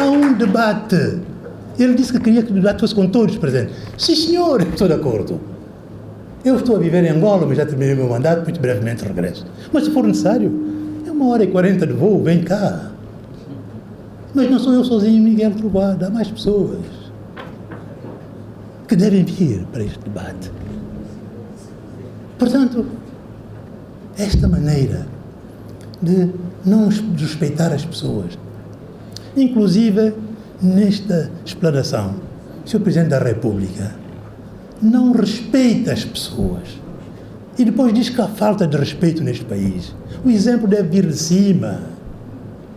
há um debate. Ele disse que queria que o debate fosse com todos presentes. Sim, senhor, estou de acordo. Eu estou a viver em Angola, mas já terminei o meu mandato, muito brevemente regresso. Mas se for necessário, é 1h40 de voo, vem cá. Mas não sou eu sozinho, Miguel Trovoada, há mais pessoas que devem vir para este debate. Portanto, esta maneira de não respeitar as pessoas, inclusive nesta explanação, o Sr. Presidente da República não respeita as pessoas e depois diz que há falta de respeito neste país. O exemplo deve vir de cima.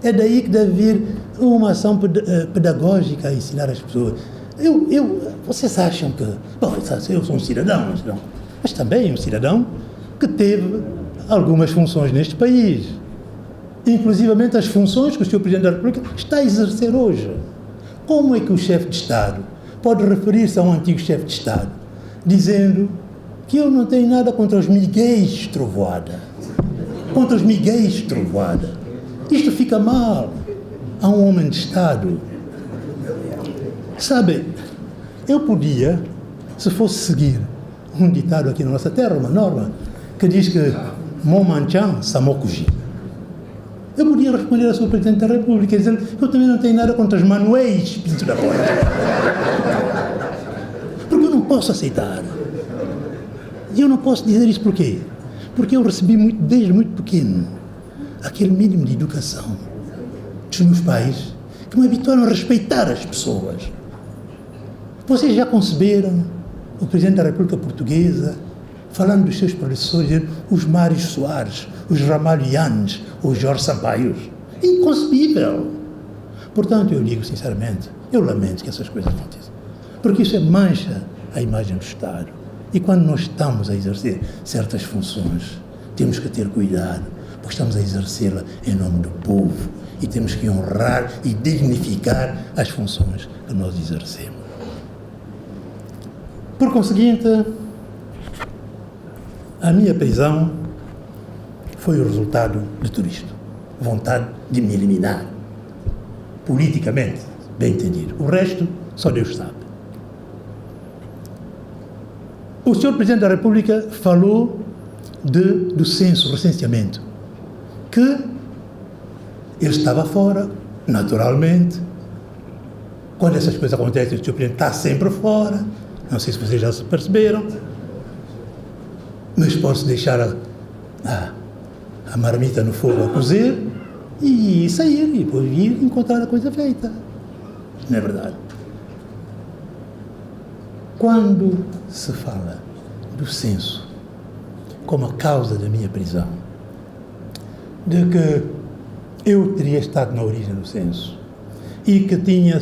É daí que deve vir uma ação pedagógica a ensinar as pessoas. Vocês acham que... Bom, eu sou um cidadão, mas também um cidadão que teve algumas funções neste país. Inclusivamente as funções que o Sr. Presidente da República está a exercer hoje. Como é que o chefe de Estado pode referir-se a um antigo chefe de Estado dizendo que eu não tenho nada contra os Miguéis Trovoada? Contra os Miguéis Trovoada. Isto fica mal a um homem de Estado. Sabe, eu podia, se fosse seguir um ditado aqui na nossa terra, uma norma, que diz que Momanchan Samokuji. Eu podia responder ao Sr. Presidente da República dizendo que eu também não tenho nada contra os Manuéis Pinto da Costa. Porque eu não posso aceitar. E eu não posso dizer isso por quê? Porque eu recebi desde muito pequeno aquele mínimo de educação dos meus pais que me habituaram a respeitar as pessoas. Vocês já conceberam o Presidente da República Portuguesa falando dos seus professores, dizendo os Mários Soares, os Ramalho Yanes, os Jorge Sampaios? Inconcebível. Portanto, eu digo sinceramente, eu lamento que essas coisas aconteçam, porque isso mancha a imagem do Estado. E quando nós estamos a exercer certas funções, temos que ter cuidado, porque estamos a exercê-la em nome do povo e temos que honrar e dignificar as funções que nós exercemos. Por conseguinte, a minha prisão foi o resultado de tudo isto. Vontade de me eliminar. Politicamente, bem entendido. O resto, só Deus sabe. O Sr. Presidente da República falou do censo, recenseamento, que ele estava fora, naturalmente. Quando essas coisas acontecem, o Sr. Presidente está sempre fora. Não sei se vocês já se perceberam. Mas posso deixar a marmita no fogo a cozer e sair, e depois vir encontrar a coisa feita. Não é verdade? Quando se fala do censo como a causa da minha prisão, de que eu teria estado na origem do censo e que tinha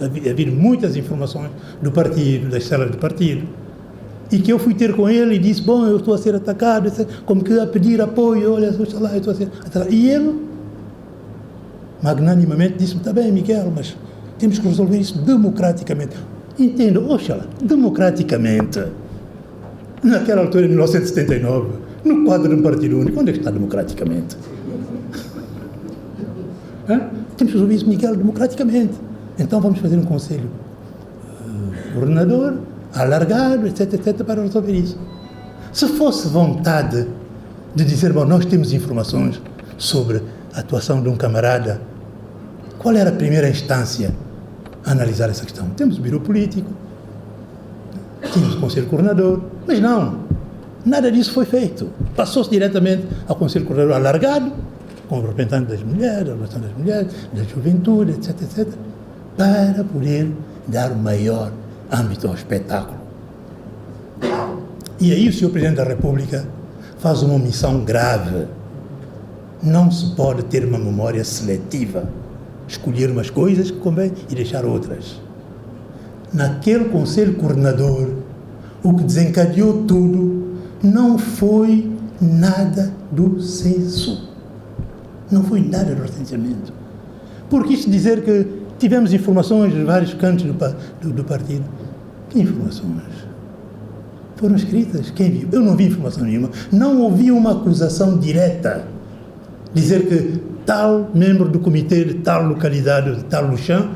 havido muitas informações do partido, das células do partido, e que eu fui ter com ele e disse, bom, eu estou a ser atacado, como que a pedir apoio, olha, eu estou a ser atacado. E ele, magnanimamente, disse-me, está bem, Miguel, mas temos que resolver isso democraticamente. Entendo, oxalá, democraticamente. Naquela altura, em 1979, no quadro de um partido único, onde é que está democraticamente? Temos que resolver isso, Miguel, democraticamente. Então vamos fazer um conselho governador, alargado, etc, para resolver isso. Se fosse vontade de dizer, bom, nós temos informações sobre a atuação de um camarada, qual era a primeira instância a analisar essa questão? Temos o Biro Político, tínhamos o Conselho Coordenador, mas não, nada disso foi feito. Passou-se diretamente ao Conselho Coordenador alargado, com o representante das mulheres, da juventude, etc, para poder dar maior âmbito ao espetáculo. E aí o Sr. Presidente da República faz uma omissão grave. Não se pode ter uma memória seletiva, escolher umas coisas que convém e deixar outras. Naquele Conselho Coordenador, o que desencadeou tudo não foi nada do censo, não foi nada do recenseamento. Porque isto dizer que tivemos informações de vários cantos do partido. Que informações? Foram escritas? Quem viu? Eu não vi informação nenhuma. Não ouvi uma acusação direta dizer que tal membro do comitê de tal localidade, de tal Luxã,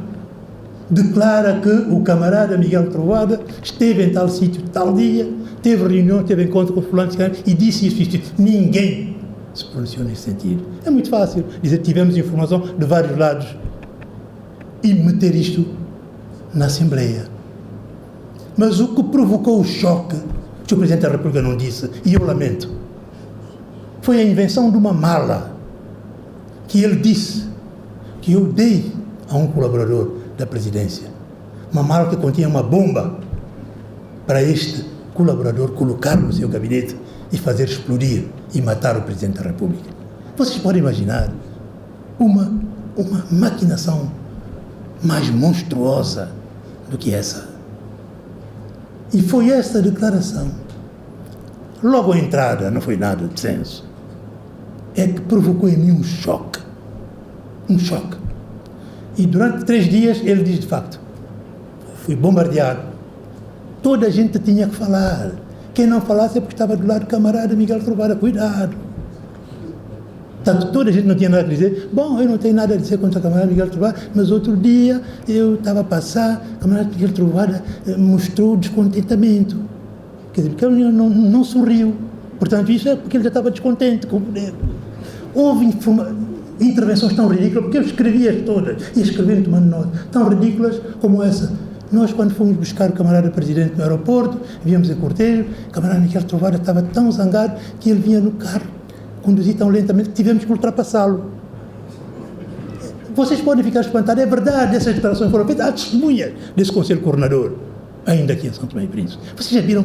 declara que o camarada Miguel Trovoada esteve em tal sítio, tal dia, teve reunião, teve encontro com o fulano e disse isso. Ninguém se pronunciou nesse sentido. É muito fácil dizer que tivemos informação de vários lados e meter isto na Assembleia. Mas o que provocou o choque, que o Presidente da República não disse, e eu lamento, foi a invenção de uma mala que ele disse que eu dei a um colaborador da presidência. Uma mala que continha uma bomba para este colaborador colocar no seu gabinete e fazer explodir e matar o Presidente da República. Vocês podem imaginar uma maquinação mais monstruosa do que essa. E foi essa declaração, logo à entrada, não foi nada de senso, é que provocou em mim um choque. Um choque. E durante 3 dias ele diz, de facto, fui bombardeado. Toda a gente tinha que falar. Quem não falasse é porque estava do lado do camarada Miguel Trovoada. Cuidado. Portanto, toda a gente não tinha nada a dizer. Bom, eu não tenho nada a dizer contra o camarada Miguel Trovoada, mas outro dia eu estava a passar, o camarada Miguel Trovoada mostrou descontentamento. Quer dizer, porque ele não sorriu. Portanto, isso é porque ele já estava descontente com o poder. Houve intervenções tão ridículas, porque eu escrevi-as todas, e escrevi tomando nota, tão ridículas como essa. Nós, quando fomos buscar o camarada presidente no aeroporto, víamos em cortejo, o camarada Miguel Trovoada estava tão zangado que ele vinha no carro, conduzir tão lentamente que tivemos que ultrapassá-lo. Vocês podem ficar espantados, é verdade, essas declarações foram feitas, há testemunhas desse Conselho Coordenador, ainda aqui em São Tomé e Príncipe. Vocês já viram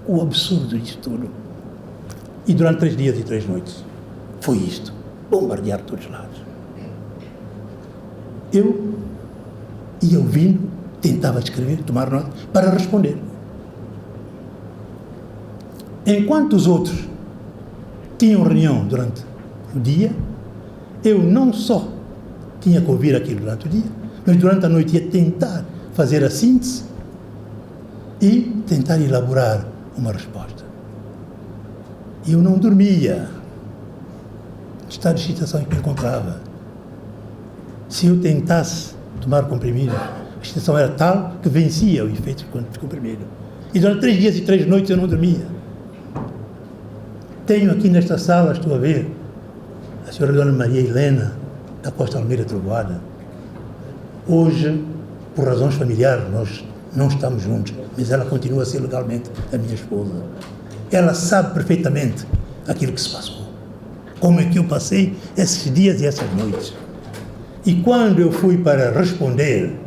o absurdo disto tudo. E durante 3 dias e 3 noites, foi isto, bombardear todos os lados. Eu ia ouvindo, tentava escrever, tomar nota, para responder. Enquanto os outros tinham reunião durante o dia, eu não só tinha que ouvir aquilo durante o dia, mas durante a noite ia tentar fazer a síntese e tentar elaborar uma resposta. Eu não dormia, estado de excitação em que me encontrava. Se eu tentasse tomar comprimido, a excitação era tal que vencia o efeito do comprimido. E durante 3 dias e 3 noites eu não dormia. Tenho aqui nesta sala, estou a ver, a senhora Dona Maria Helena, da Costa Almeida Trovoada. Hoje, por razões familiares, nós não estamos juntos, mas ela continua a ser legalmente a minha esposa. Ela sabe perfeitamente aquilo que se passou. Como é que eu passei esses dias e essas noites. E quando eu fui para responder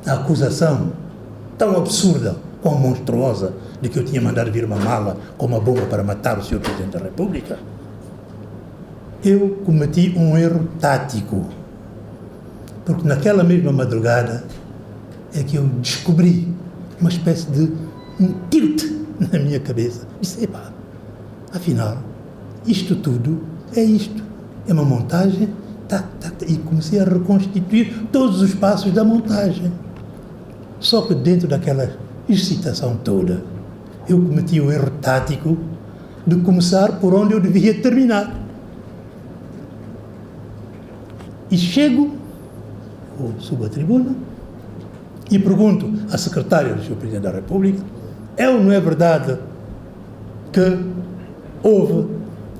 à acusação tão absurda como monstruosa de que eu tinha mandado vir uma mala com uma bomba para matar o Sr. Presidente da República, eu cometi um erro tático. Porque naquela mesma madrugada é que eu descobri uma espécie de um tilt na minha cabeça. Disse, epá, afinal, isto tudo é isto. É uma montagem, e comecei a reconstituir todos os passos da montagem. Só que dentro daquela excitação toda, eu cometi o erro tático de começar por onde eu devia terminar. E chego, ou subo à tribuna, e pergunto à secretária do Sr. Presidente da República, é ou não é verdade que houve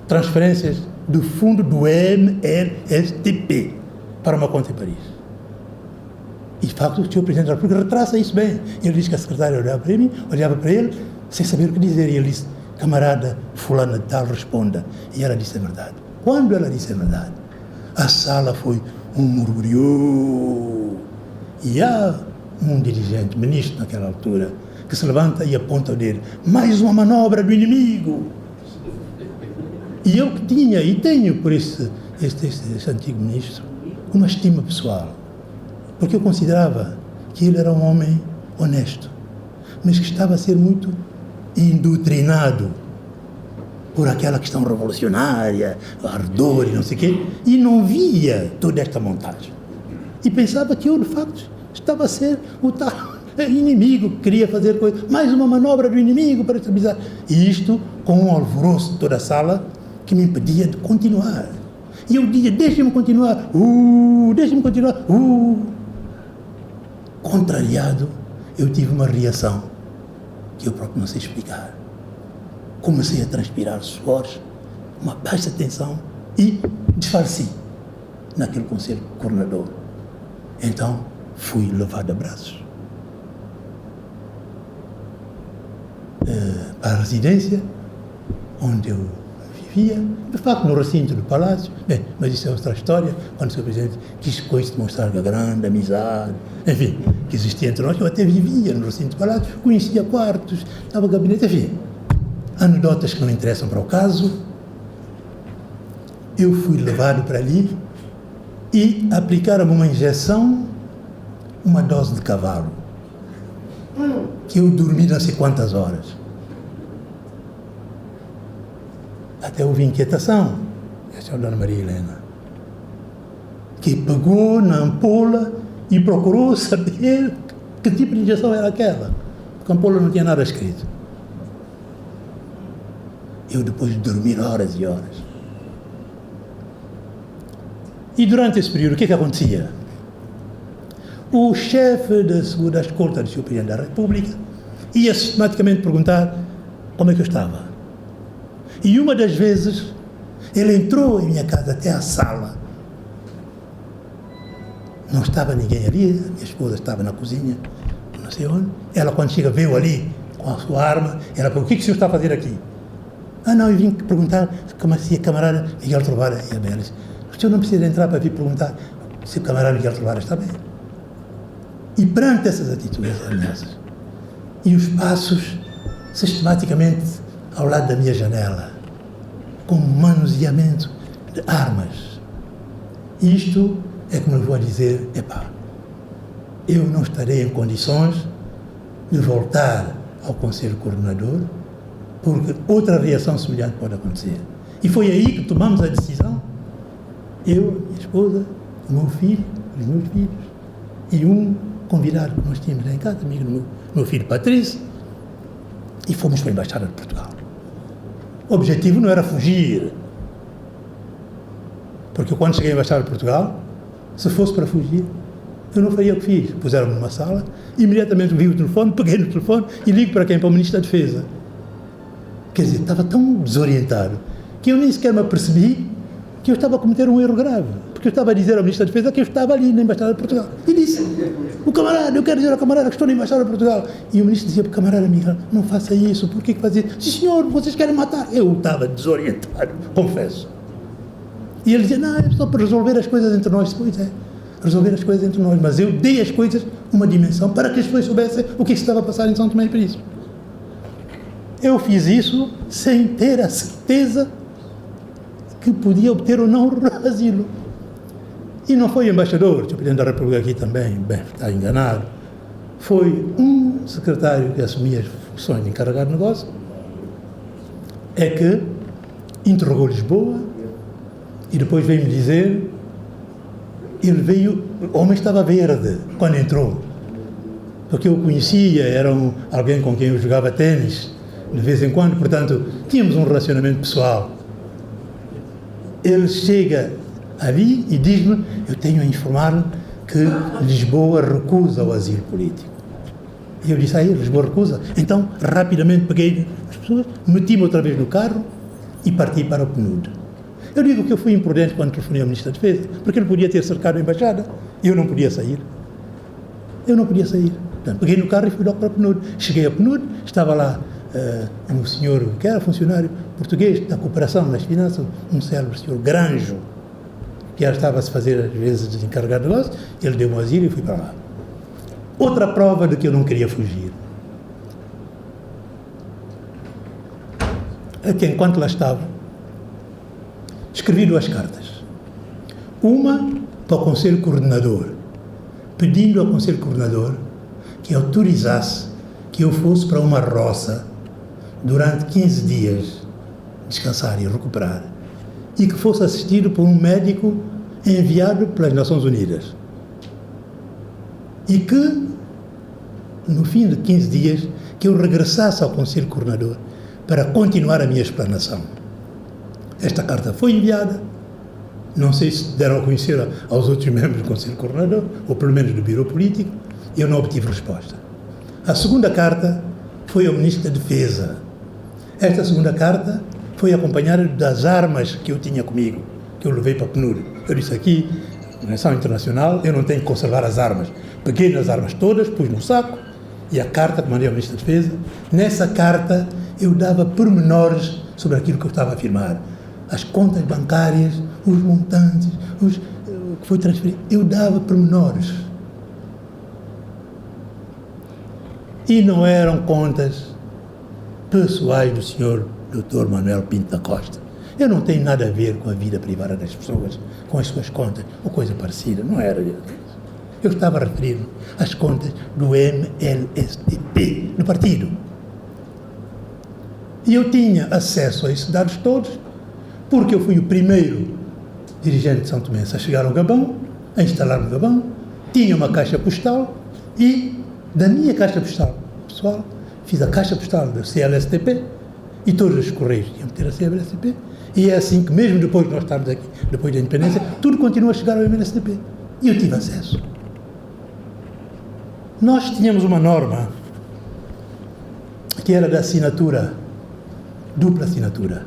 transferências do fundo do MRSTP para uma conta em Paris? E, de facto, o Sr. Presidente da República retraça isso bem. Ele diz que a secretária olhava para mim, olhava para ele, sem saber o que dizer. E ele disse, camarada fulana de tal, responda. E ela disse a verdade. Quando ela disse a verdade, a sala foi um murmurio. E há um dirigente, ministro naquela altura, que se levanta e aponta o dedo. Mais uma manobra do inimigo. E eu que tinha e tenho por esse antigo ministro uma estima pessoal, porque eu considerava que ele era um homem honesto, mas que estava a ser muito indutrinado por aquela questão revolucionária, ardor e não sei o quê, e não via toda esta montagem. E pensava que eu, de facto, estava a ser o tal inimigo que queria fazer coisa, mais uma manobra do inimigo para estabilizar. E isto com um alvoroço de toda a sala, que me impedia de continuar. E eu dizia, deixem-me continuar, deixem-me continuar, Contrariado, eu tive uma reação que eu próprio não sei explicar. Comecei a transpirar suores, uma baixa tensão e disfarci naquele conselho coordenador. Então, fui levado a braços para a residência onde eu vivia, de facto no recinto do palácio. Bem, mas isso é outra história, quando o Sr. Presidente quis com isso demonstrar a grande amizade, enfim, que existia entre nós. Eu até vivia no recinto do palácio, conhecia quartos, estava no gabinete, enfim, anedotas que não interessam para o caso. Eu fui levado para ali e aplicaram-me uma injeção, uma dose de cavalo, que eu dormi não sei quantas horas. Até houve inquietação, a senhora Dona Maria Helena, que pegou na ampola e procurou saber que tipo de injeção era aquela, porque a ampola não tinha nada escrito. Eu depois de dormir horas e horas. E durante esse período, o que é que acontecia? O chefe da segunda escolta do Sr. Presidente da República ia sistematicamente perguntar como é que eu estava. E uma das vezes, ele entrou em minha casa até a sala. Não estava ninguém ali, a minha esposa estava na cozinha, não sei onde. Ela, quando chega, veio ali com a sua arma. Ela perguntou, o que o senhor está a fazer aqui? Não, eu vim perguntar se a camarada Miguel Trovara ia bem. Ela disse, o senhor não precisa entrar para vir perguntar se o camarada Miguel Trovara está bem. E perante essas atitudes ameaças, e os passos sistematicamente ao lado da minha janela, com manuseamento de armas, isto é que me levou a dizer, eu não estarei em condições de voltar ao Conselho Coordenador, porque outra reação semelhante pode acontecer. E foi aí que tomamos a decisão, eu, minha esposa, o meu filho, os meus filhos, e um convidado que nós tínhamos em casa, amigo do meu filho Patrício, e fomos para a Embaixada de Portugal. O objetivo não era fugir, porque quando cheguei à Embaixada de Portugal, se fosse para fugir, eu não faria o que fiz. Puseram-me numa sala, imediatamente vi o telefone, peguei no telefone e ligo para quem? Para o Ministro da Defesa. Quer dizer, estava tão desorientado que eu nem sequer me apercebi que eu estava a cometer um erro grave, porque eu estava a dizer ao Ministro da Defesa que eu estava ali na Embaixada de Portugal. E disse, o camarada, eu quero dizer ao camarada que estou na Embaixada de Portugal. E o Ministro dizia para o camarada Miguel, não faça isso, por que fazia? Sim senhor, vocês querem matar. Eu estava desorientado, confesso. E ele dizia, não, é só para resolver as coisas entre nós. Pois é, resolver as coisas entre nós, mas eu dei às coisas uma dimensão para que as pessoas soubessem o que se estava a passar em São Tomé e Príncipe. Eu fiz isso sem ter a certeza que podia obter ou não o asilo. E não foi embaixador, o Presidente da República aqui também, bem, está enganado. Foi um secretário que assumia as funções de encarregado de negócio, é que interrogou Lisboa e depois veio-me dizer, o homem estava verde quando entrou, porque eu o conhecia, era alguém com quem eu jogava ténis de vez em quando, portanto, tínhamos um relacionamento pessoal. Ele chega ali e diz-me, eu tenho a informar que Lisboa recusa o asilo político. E eu disse, Lisboa recusa? Então, rapidamente peguei as pessoas, meti-me outra vez no carro e parti para o PNUD. Eu digo que eu fui imprudente quando telefonei ao Ministro da Defesa, porque ele podia ter cercado a Embaixada e eu não podia sair. Portanto, peguei no carro e fui logo para o PNUD. Cheguei ao PNUD, estava lá um senhor que era funcionário português da cooperação nas finanças, um célebre senhor Granjo, que já estava a se fazer às vezes de encarregado de negócio. Ele deu-me um asilo e fui para lá. Outra prova de que eu não queria fugir é que enquanto lá estava, escrevi 2 cartas. Uma para o Conselho Coordenador, pedindo ao Conselho Coordenador que autorizasse que eu fosse para uma roça durante 15 dias, descansar e recuperar, e que fosse assistido por um médico enviado pelas Nações Unidas. E que, no fim de 15 dias, que eu regressasse ao Conselho Coordenador para continuar a minha explanação. Esta carta foi enviada, não sei se deram a conhecer aos outros membros do Conselho Coordenador, ou pelo menos do Biro Político, e eu não obtive resposta. A segunda carta foi ao Ministro da Defesa. Esta segunda carta foi acompanhada das armas que eu tinha comigo, que eu levei para a PNUD. Eu disse aqui, na Organização Internacional, eu não tenho que conservar as armas. Peguei nas armas todas, pus no saco, e a carta que mandei ao Ministro da Defesa, nessa carta eu dava pormenores sobre aquilo que eu estava a afirmar. As contas bancárias, os montantes, o que foi transferido, eu dava pormenores. E não eram contas pessoais do senhor Dr. Manuel Pinto da Costa. Eu não tenho nada a ver com a vida privada das pessoas, com as suas contas, ou coisa parecida, não era. Eu estava a referir às contas do MLSTP, do partido. E eu tinha acesso a esses dados todos, porque eu fui o primeiro dirigente de São Tomé a chegar ao Gabão, a instalar no Gabão, tinha uma caixa postal e, da minha caixa postal pessoal, fiz a caixa postal do CLSTP e todos os correios tinham que ter a CLSTP, e é assim que, mesmo depois de nós estarmos aqui, depois da independência, tudo continua a chegar ao MLSTP. E eu tive acesso. Nós tínhamos uma norma que era da assinatura, dupla assinatura,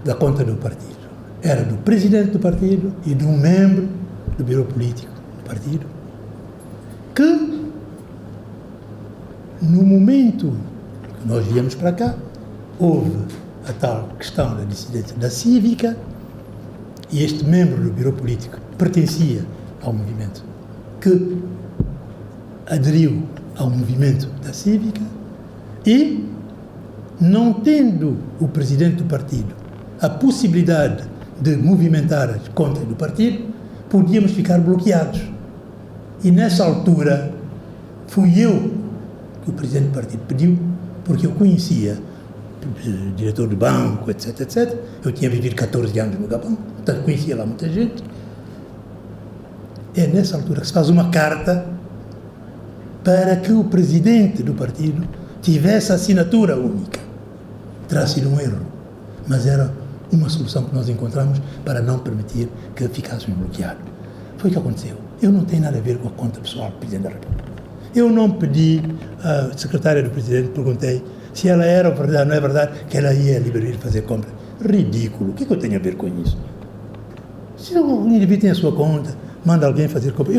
da conta do partido. Era do presidente do partido e de um membro do Biro Político do partido, que, no momento que nós viemos para cá, houve a tal questão da dissidência da Cívica, e este membro do Biro Político pertencia ao movimento que aderiu ao movimento da Cívica, e, não tendo o presidente do partido a possibilidade de movimentar as contas do partido, podíamos ficar bloqueados. E nessa altura fui eu que o presidente do partido pediu, porque eu conhecia o diretor do banco, etc, etc. Eu tinha vivido 14 anos no Gabão, portanto conhecia lá muita gente. É nessa altura que se faz uma carta para que o presidente do partido tivesse assinatura única. Terá sido um erro, mas era uma solução que nós encontramos para não permitir que ficássemos bloqueados. Foi o que aconteceu. Eu não tenho nada a ver com a conta pessoal do Presidente da República. Eu não pedi à secretária do Presidente, perguntei se ela era verdade, não é verdade, que ela ia à livraria fazer compra. Ridículo. O que eu tenho a ver com isso? Se um indivíduo tem a sua conta, manda alguém fazer compra,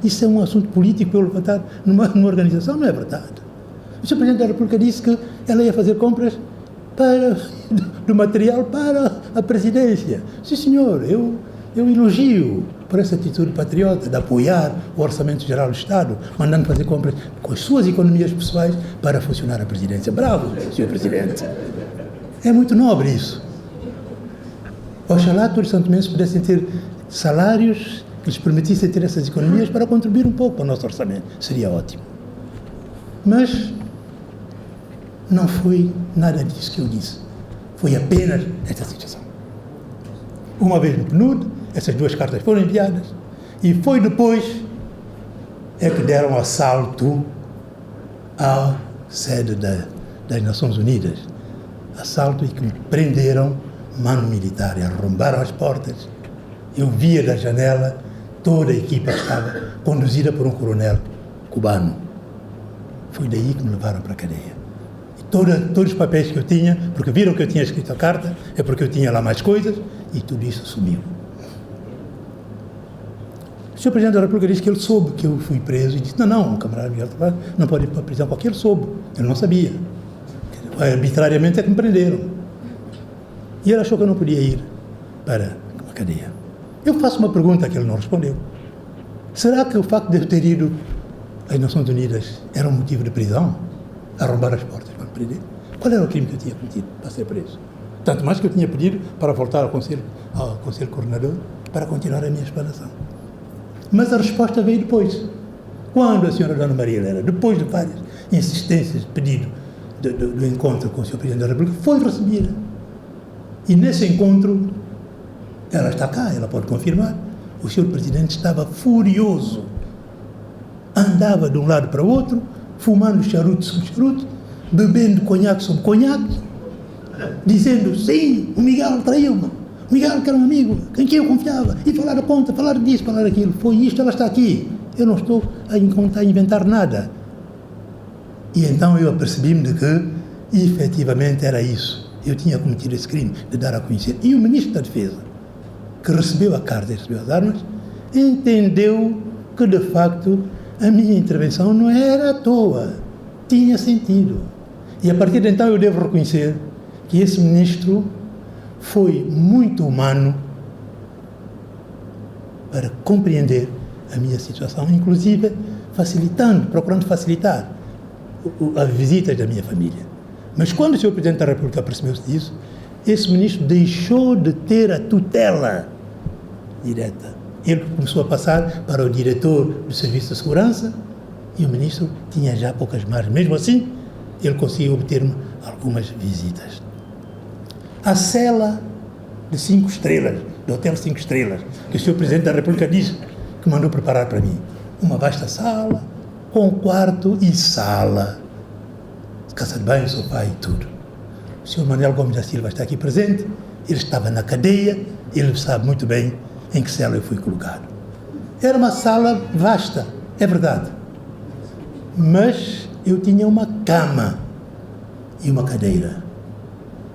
isso é um assunto político para eu levantar numa organização, não é verdade. O Sr. Presidente da República disse que ela ia fazer compras do material para a presidência. Sim, senhor, eu elogio por essa atitude patriota de apoiar o Orçamento Geral do Estado, mandando fazer compras com as suas economias pessoais para funcionar a presidência. Bravo, Sr. Presidente. É muito nobre isso. Oxalá todos os santomenses pudessem ter salários que lhes permitissem ter essas economias para contribuir um pouco para o nosso orçamento. Seria ótimo. Mas não foi nada disso que eu disse. Foi apenas esta situação. Uma vez no PNUD, essas duas cartas foram enviadas, e foi depois é que deram assalto à sede das Nações Unidas. Assalto, e que me prenderam, mano militar, e arrombaram as portas. Eu via da janela toda a equipa que estava conduzida por um coronel cubano. Foi daí que me levaram para a cadeia. Todos os papéis que eu tinha, porque viram que eu tinha escrito a carta, é porque eu tinha lá mais coisas, e tudo isso sumiu. O Sr. Presidente da República disse que ele soube que eu fui preso, e disse, não, o camarada Miguel Tavares não pode ir para a prisão, porque ele soube, ele não sabia. Arbitrariamente é que me prenderam. E ele achou que eu não podia ir para a cadeia. Eu faço uma pergunta que ele não respondeu. Será que o facto de eu ter ido às Nações Unidas era um motivo de prisão? Arrombar as portas para me prender? Qual era o crime que eu tinha cometido para ser preso? Tanto mais que eu tinha pedido para voltar ao Conselho Coordenador para continuar a minha explanação. Mas a resposta veio depois. Quando a senhora Dona Maria Helena, depois de várias insistências de pedido do encontro com o Sr. Presidente da República, foi recebida. E nesse encontro, ela está cá, ela pode confirmar, o Sr. Presidente estava furioso. Andava de um lado para o outro, fumando charuto sobre charuto, bebendo conhaque sobre conhaque, dizendo, sim, o Miguel traiu-me. O Miguel, que era um amigo, em quem eu confiava, e falar a ponta, falar disso, falar aquilo. Foi isto, ela está aqui. Eu não estou a inventar nada. E então eu apercebi-me de que, efetivamente, era isso. Eu tinha cometido esse crime de dar a conhecer. E o Ministro da Defesa, que recebeu a carta e recebeu as armas, entendeu que, de facto, a minha intervenção não era à toa. Tinha sentido. E, a partir de então, eu devo reconhecer que esse Ministro foi muito humano para compreender a minha situação, inclusive procurando facilitar as visitas da minha família. Mas quando o Sr. Presidente da República apercebeu-se disso, esse ministro deixou de ter a tutela direta. Ele começou a passar para o diretor do Serviço de Segurança e o ministro tinha já poucas margens. Mesmo assim, ele conseguiu obter algumas visitas. A cela de 5 estrelas, do Hotel 5 Estrelas, que o Sr. Presidente da República disse que mandou preparar para mim. Uma vasta sala, com quarto e sala, casa de banho, sofá e tudo. O Sr. Manuel Gomes da Silva está aqui presente, ele estava na cadeia, ele sabe muito bem em que cela eu fui colocado. Era uma sala vasta, é verdade, mas eu tinha uma cama e uma cadeira.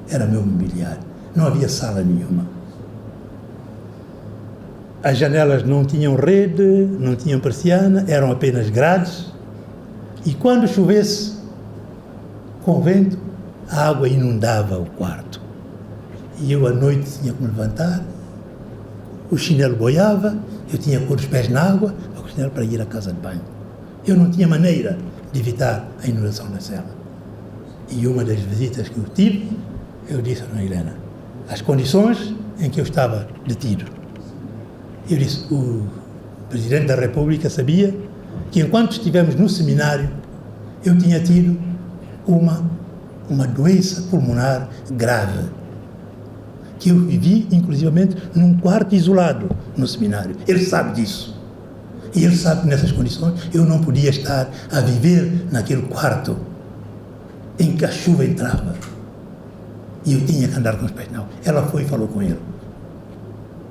Era meu mobiliário, não havia sala nenhuma. As janelas não tinham rede, não tinham persiana, eram apenas grades. E quando chovesse, com vento, a água inundava o quarto. E eu, à noite, tinha que me levantar, o chinelo boiava, eu tinha que pôr os pés na água, o chinelo para ir à casa de banho. Eu não tinha maneira de evitar a inundação da cela. E uma das visitas que eu tive, eu disse a Dona Helena, as condições em que eu estava detido. Eu disse, o Presidente da República sabia que enquanto estivemos no seminário, eu tinha tido uma doença pulmonar grave, que eu vivi, inclusivamente, num quarto isolado no seminário. Ele sabe disso. E ele sabe que nessas condições eu não podia estar a viver naquele quarto em que a chuva entrava. E eu tinha que andar com os pés na água. Ela foi e falou com ele.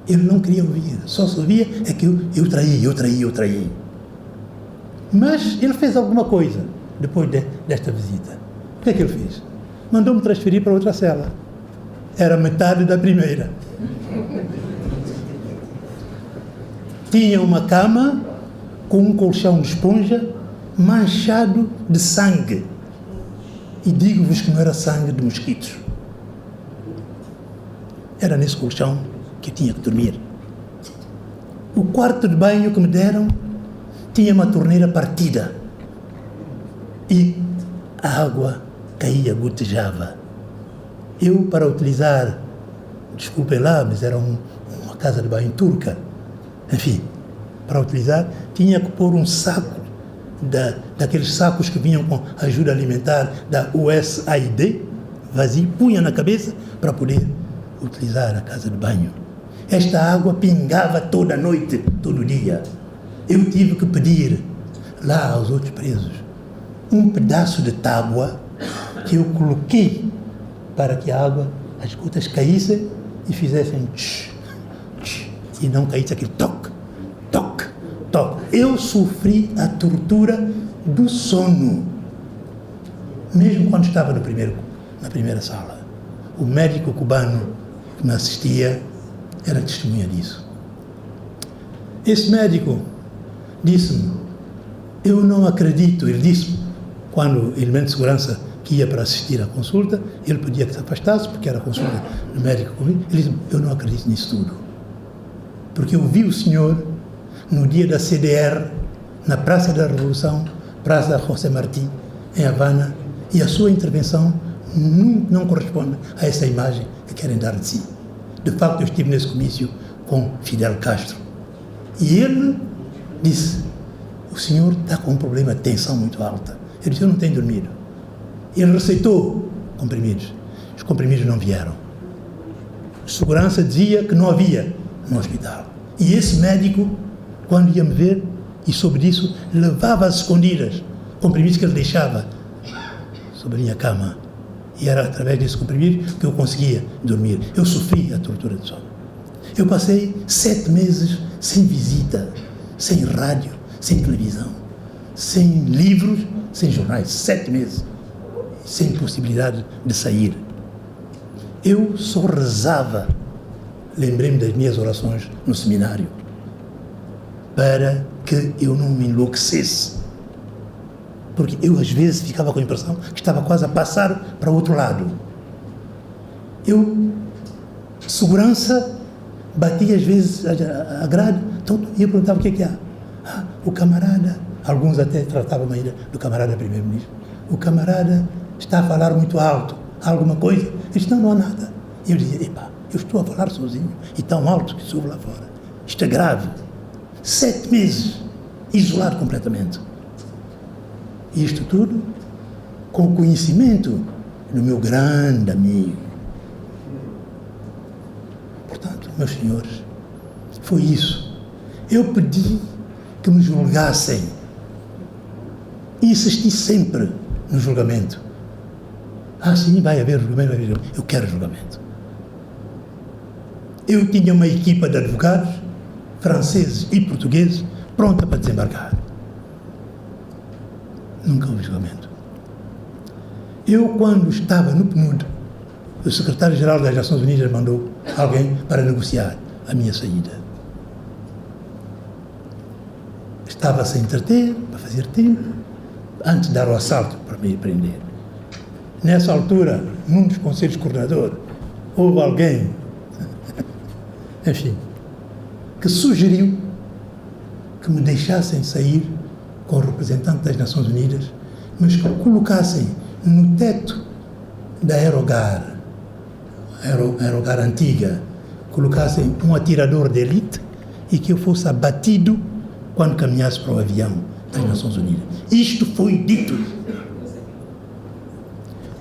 Ele não queria ouvir, só se ouvia é que eu traí. Mas ele fez alguma coisa depois desta visita. O que é que ele fez? Mandou-me transferir para outra cela. Era metade da primeira. Tinha uma cama com um colchão de esponja manchado de sangue. E digo-vos que não era sangue de mosquitos. Era nesse colchão que eu tinha que dormir. O quarto de banho que me deram tinha uma torneira partida e a água caía, gotejava. Eu, para utilizar, desculpem lá, mas era uma casa de banho turca, enfim, para utilizar, tinha que pôr um saco, daqueles sacos que vinham com ajuda alimentar da USAID, vazio, punha na cabeça para poder utilizar a casa de banho. Esta água pingava toda noite, todo dia. Eu tive que pedir lá aos outros presos um pedaço de tábua que eu coloquei para que a água, as gotas caíssem e fizessem tch, tch, e não caísse aquele toque, toque, toque. Eu sofri a tortura do sono, mesmo quando estava na primeira sala. O médico cubano que me assistia era testemunha disso. Esse médico disse-me, eu não acredito, ele disse, quando o elemento de segurança que ia para assistir à consulta, ele pedia que se afastasse, porque era a consulta do médico comigo, ele disse, eu não acredito nisso tudo. Porque eu vi o senhor no dia da CDR, na Praça da Revolução, Praça José Martí, em Havana, e a sua intervenção não corresponde a essa imagem que querem dar de si. De facto, eu estive nesse comício com Fidel Castro. E ele disse, o senhor está com um problema de tensão muito alta. Eu disse, eu não tenho dormido. Ele receitou comprimidos. Os comprimidos não vieram. A segurança dizia que não havia no hospital. E esse médico, quando ia me ver, e soube disso, levava às escondidas comprimidos que ele deixava sobre a minha cama. E era através desse comprimido que eu conseguia dormir. Eu sofri a tortura de sono. Eu passei 7 meses sem visita, sem rádio, sem televisão, sem livros, sem jornais. 7 meses. Sem possibilidade de sair. Eu só rezava, lembrei-me das minhas orações no seminário, para que eu não me enlouquecesse. Porque eu, às vezes, ficava com a impressão que estava quase a passar para o outro lado. Segurança, batia às vezes a grade, então eu perguntava o que é que há. O camarada, alguns até tratavam ainda do camarada primeiro-ministro, o camarada está a falar muito alto, alguma coisa? Eu disse, não há nada. E eu dizia, eu estou a falar sozinho e tão alto que soube lá fora. Isto é grave. 7 meses, isolado completamente. E isto tudo com o conhecimento do meu grande amigo. Portanto, meus senhores, foi isso. Eu pedi que me julgassem. Insisti sempre no julgamento. Sim, vai haver julgamento, vai haver julgamento. Eu quero julgamento. Eu tinha uma equipa de advogados, franceses e portugueses, pronta para desembarcar. Nunca houve julgamento. Eu, quando estava no PNUD, o secretário-geral das Nações Unidas mandou alguém para negociar a minha saída. Estava a se entreter, para fazer tempo, antes de dar o assalto para me prender. Nessa altura, num dos conselhos coordenadores, houve alguém, enfim, que sugeriu que me deixassem sair com o representante das Nações Unidas, mas que colocassem no teto da aerogar antiga, colocassem um atirador de elite e que eu fosse abatido quando caminhasse para o avião das Nações Unidas. Isto foi dito.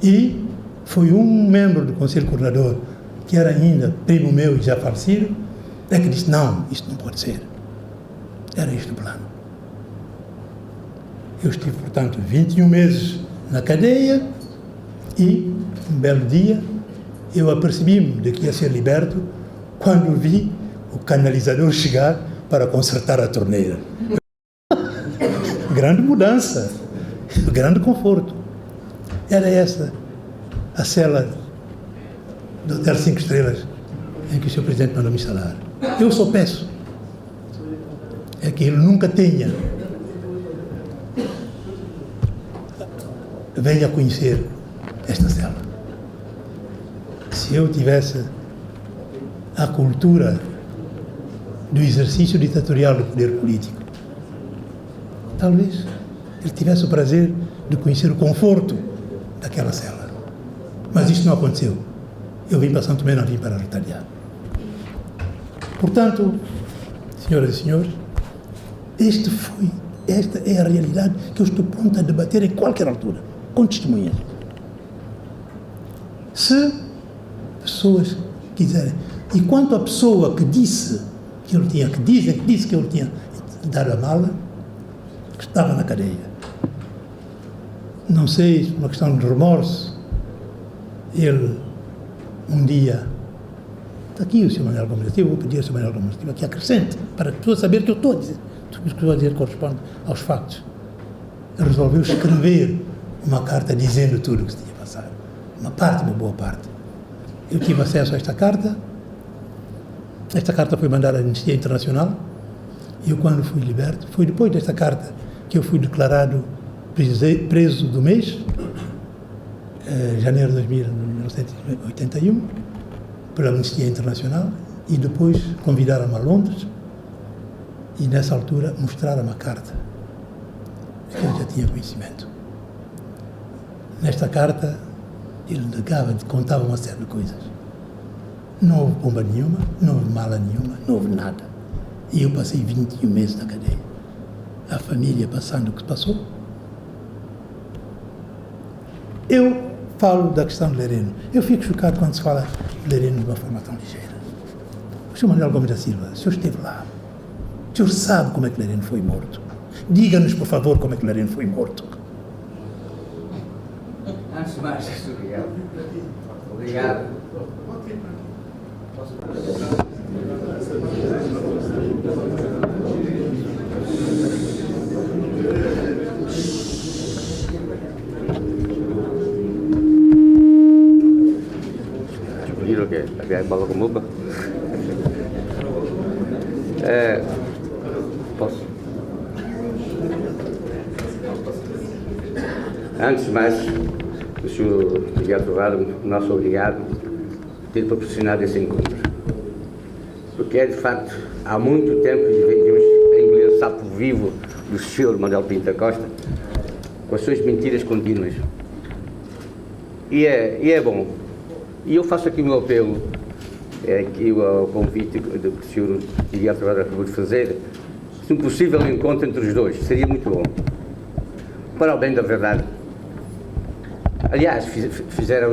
E foi um membro do Conselho Coordenador, que era ainda primo meu e já falecido, que disse, não, isto não pode ser. Era este o plano. Eu estive, portanto, 21 meses na cadeia e, um belo dia, eu apercebi-me de que ia ser liberto quando vi o canalizador chegar para consertar a torneira. Grande mudança, grande conforto. Era essa a cela do Hotel 5 Estrelas em que o Sr. Presidente mandou me instalar. Eu só peço que ele nunca venha conhecer esta cela. Se eu tivesse a cultura do exercício ditatorial do poder político, talvez ele tivesse o prazer de conhecer o conforto daquela cela. Mas isto não aconteceu. Eu vim para São Tomé, não vim para retaliar. Portanto, senhoras e senhores, esta é a realidade que eu estou pronto a debater em qualquer altura, com testemunhas. Se pessoas quiserem. E quanto à pessoa que disse que ele tinha, que disse que ele tinha dado a mala, que estava na cadeia. Não sei, uma questão de remorso, ele, um dia, está aqui o Sr. Manuel Gomes, eu vou pedir ao Sr. Manuel Gomes, que acrescente, para a pessoa saber que eu estou a dizer, tudo o que estou a dizer corresponde aos factos. Ele resolveu escrever uma carta dizendo tudo o que se tinha passado. Uma parte, uma boa parte. Eu tive acesso a esta carta. Esta carta foi mandada à Anistia Internacional. E eu, quando fui liberto, foi depois desta carta que eu fui declarado preso do mês, janeiro de 1981, pela Anistia Internacional, e depois convidaram-me a Londres e, nessa altura, mostraram-me a carta, que eu já tinha conhecimento. Nesta carta, ele contava uma série de coisas. Não houve bomba nenhuma, não houve mala nenhuma, não houve nada. E eu passei 21 meses na cadeia. A família passando o que passou. Eu falo da questão de Lereno. Eu fico chocado quando se fala de Lereno de uma forma tão ligeira. O Sr. Manuel Gomes da Silva, o senhor esteve lá. O senhor sabe como é que Lereno foi morto. Diga-nos, por favor, como é que Lereno foi morto. mais, obrigado. Obrigado. Viram que havia bola com muba? Posso? Antes de mais, o Sr. Miguel Torrado, nosso obrigado por ter proporcionado esse encontro. Porque é, de facto, há muito tempo que vimos engolir o sapo vivo do Sr. Manuel Pinto da Costa com as suas mentiras contínuas. E é bom. E eu faço aqui o meu apelo, aqui o convite que o Sr. Miguel Torrado acabou de fazer, se um possível encontro entre os dois, seria muito bom. Para o bem da verdade. Aliás, fizeram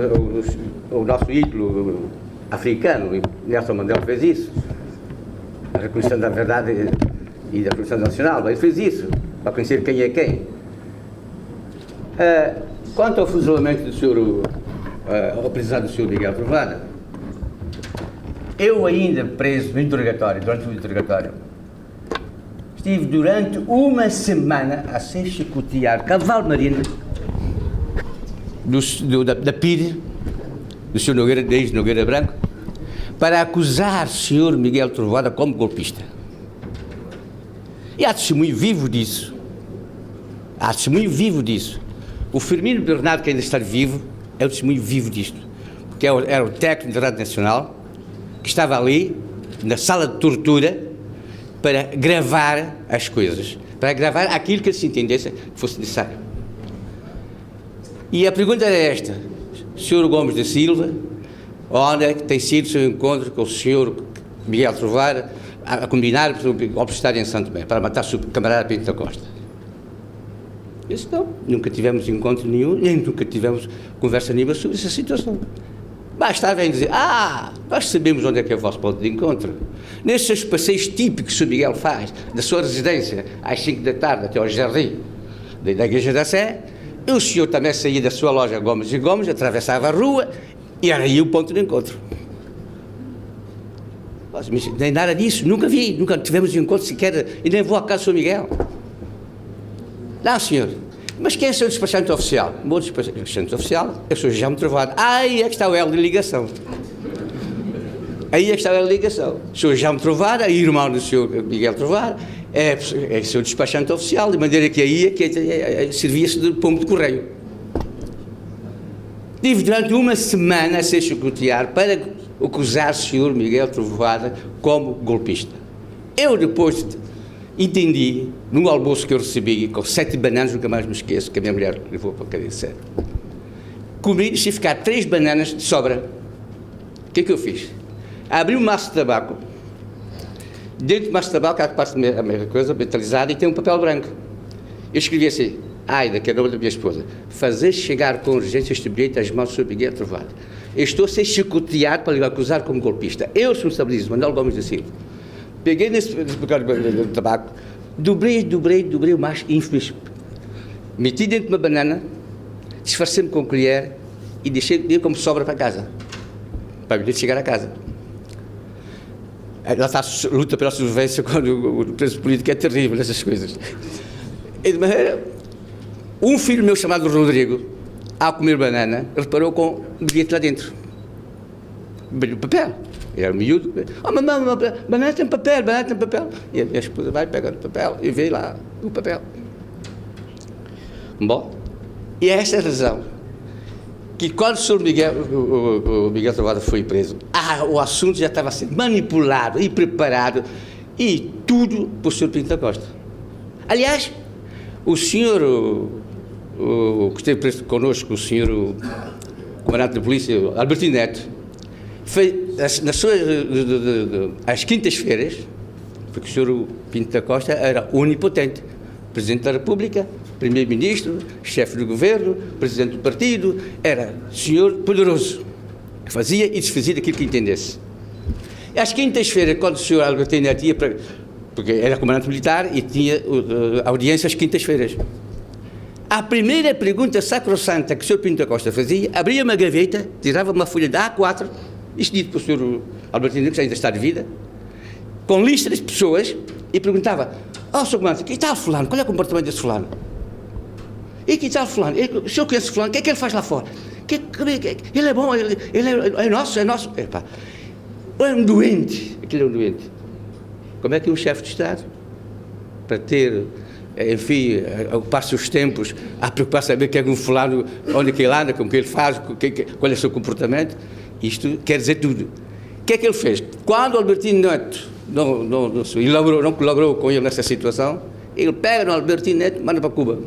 o nosso ídolo africano, Nelson Mandela fez isso, a reconstrução da verdade e da reconstrução nacional, ele fez isso, para conhecer quem é quem. Quanto ao fuzilamento do Sr. Apresado do Sr. Miguel Torrado, eu ainda preso no interrogatório, durante o interrogatório, estive durante uma semana a ser chicoteado, cavalo marino, da PIDE, do Sr. Nogueira, desde Nogueira Branco, para acusar o Sr. Miguel Torrado como golpista. E há testemunho vivo disso. Há testemunho vivo disso. O Firmino Bernardo, que ainda está vivo, é o testemunho vivo disto. Porque era o técnico da Rádio Nacional, que estava ali, na sala de tortura, para gravar as coisas. Para gravar aquilo que se entendesse que fosse necessário. E a pergunta era esta: Sr. Gomes da Silva, onde é que tem sido o seu encontro com o Sr. Miguel Torrado a combinar para o golpe de Estado em Santo Tomé, para matar o seu camarada Pinto da Costa? Eu disse, não, nunca tivemos encontro nenhum, nem nunca tivemos conversa nenhuma sobre essa situação. Bastava em dizer, nós sabemos onde é que é o vosso ponto de encontro. Nesses passeios típicos que o Sr. Miguel faz, da sua residência, às 5 da tarde, até ao jardim da Igreja da Sé, e o senhor também saía da sua loja Gomes e Gomes, atravessava a rua, e era aí o ponto de encontro. Mas nem nada disso, nunca tivemos encontro sequer, e nem vou à casa do Sr. Miguel. Não, senhor. Mas quem é o seu despachante oficial? O meu despachante oficial é o Sr. Jaume Torrado. Aí é que está o elo de ligação. Aí é que está o elo de ligação. O Sr. Jaume Torrado, irmão do Sr. Miguel Torrado, é o seu despachante oficial, de maneira que aí é que servia-se de pombo de correio. Tive durante uma semana a ser chicoteado para acusar o Sr. Miguel Torrado como golpista. Eu depois entendi, num almoço que eu recebi, com 7 bananas, nunca mais me esqueço, que a minha mulher levou para a cadeia de sério. Comi e deixei ficar 3 bananas de sobra. O que é que eu fiz? Abri um maço de tabaco. Dentro do maço de tabaco há a mesma coisa, metalizada, e tem um papel branco. Eu escrevi assim, que é o nome da minha esposa, fazer chegar com urgência este bilhete às mãos do Sr. Miguel Torrado. Eu estou a ser chicoteado para lhe acusar como golpista. Eu responsabilizo, Manuel Gomes da Silva. Peguei nesse papel de tabaco, dobrei o maço ínfimo, meti dentro de uma banana, disfarcei-me com colher e dei como sobra para casa, para o bilhete chegar a casa. Lá está a luta pela sobrevivência quando o preso político é terrível nessas coisas. E de maneira, um filho meu chamado Rodrigo, ao comer banana, reparou com um bilhete lá dentro. Um papel. Ele era miúdo. Mamãe, banana tem papel. E a minha esposa vai pegando o papel e vê lá o papel. Bom, e é essa a razão que quando o Sr. o Miguel Torrado foi preso, o assunto já estava sendo manipulado e preparado, e tudo por Sr. Pinto da Costa. Aliás, o senhor, que esteve preso connosco, o senhor comandante da polícia, Albertino Neto, às quintas-feiras, porque o Sr. Pinto da Costa era onipotente, Presidente da República, Primeiro-Ministro, chefe do governo, Presidente do partido, era senhor poderoso, que fazia e desfazia daquilo que entendesse. E às quintas-feiras, quando o Sr. Albertino Neto ia porque era comandante militar e tinha audiência às quintas-feiras. A primeira pergunta sacrossanta que o Sr. Pinto da Costa fazia, abria uma gaveta, tirava uma folha de A4, isto dito pelo Sr. Albertino, que ainda está de vida, com lista de pessoas, e perguntava: Sr. Comandante, que tal fulano? Qual é o comportamento desse fulano? E que tal fulano? O senhor conhece fulano? O que é que ele faz lá fora? Ele é bom, ele é nosso. Epá, é um doente. Aquilo é um doente. Como é que um chefe de Estado, para ter, enfim, ocupar seus tempos, a preocupar saber quem é um fulano, onde é que ele anda, como que ele faz, qual é o seu comportamento, isto quer dizer tudo. O que é que ele fez? Quando o Albertino Neto não colaborou com ele nessa situação, ele pega no Albertino Neto e manda para Cuba.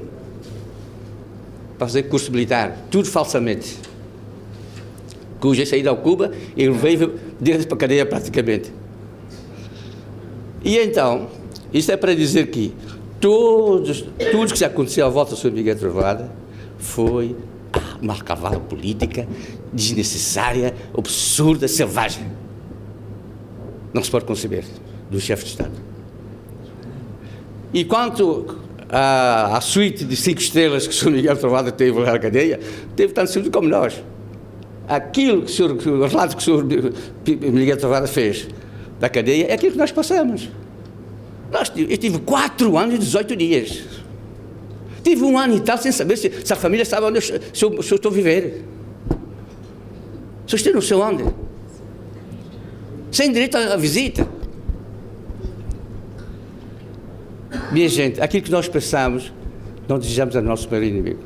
Para fazer curso militar, tudo falsamente. Cuja saída ao Cuba, ele veio direto para a cadeia praticamente. E então, isso é para dizer que tudo que já aconteceu à volta do Sr. Miguel Trovoada foi uma alcavala política desnecessária, absurda, selvagem. Não se pode conceber do chefe de Estado. E quanto à suíte de 5 estrelas que o Sr. Miguel Trovoada teve lá na cadeia, teve tanto sido como nós. Aquilo o relato que o Sr. Miguel Trovoada fez da cadeia é aquilo que nós passamos. Eu tive 4 anos e 18 dias. Tive 1 ano e tal sem saber se a família sabe onde se eu estou a viver. Se eu estou não sei onde. Sem direito à visita. Minha gente, aquilo que nós pensamos, não desejamos ao nosso maior inimigo.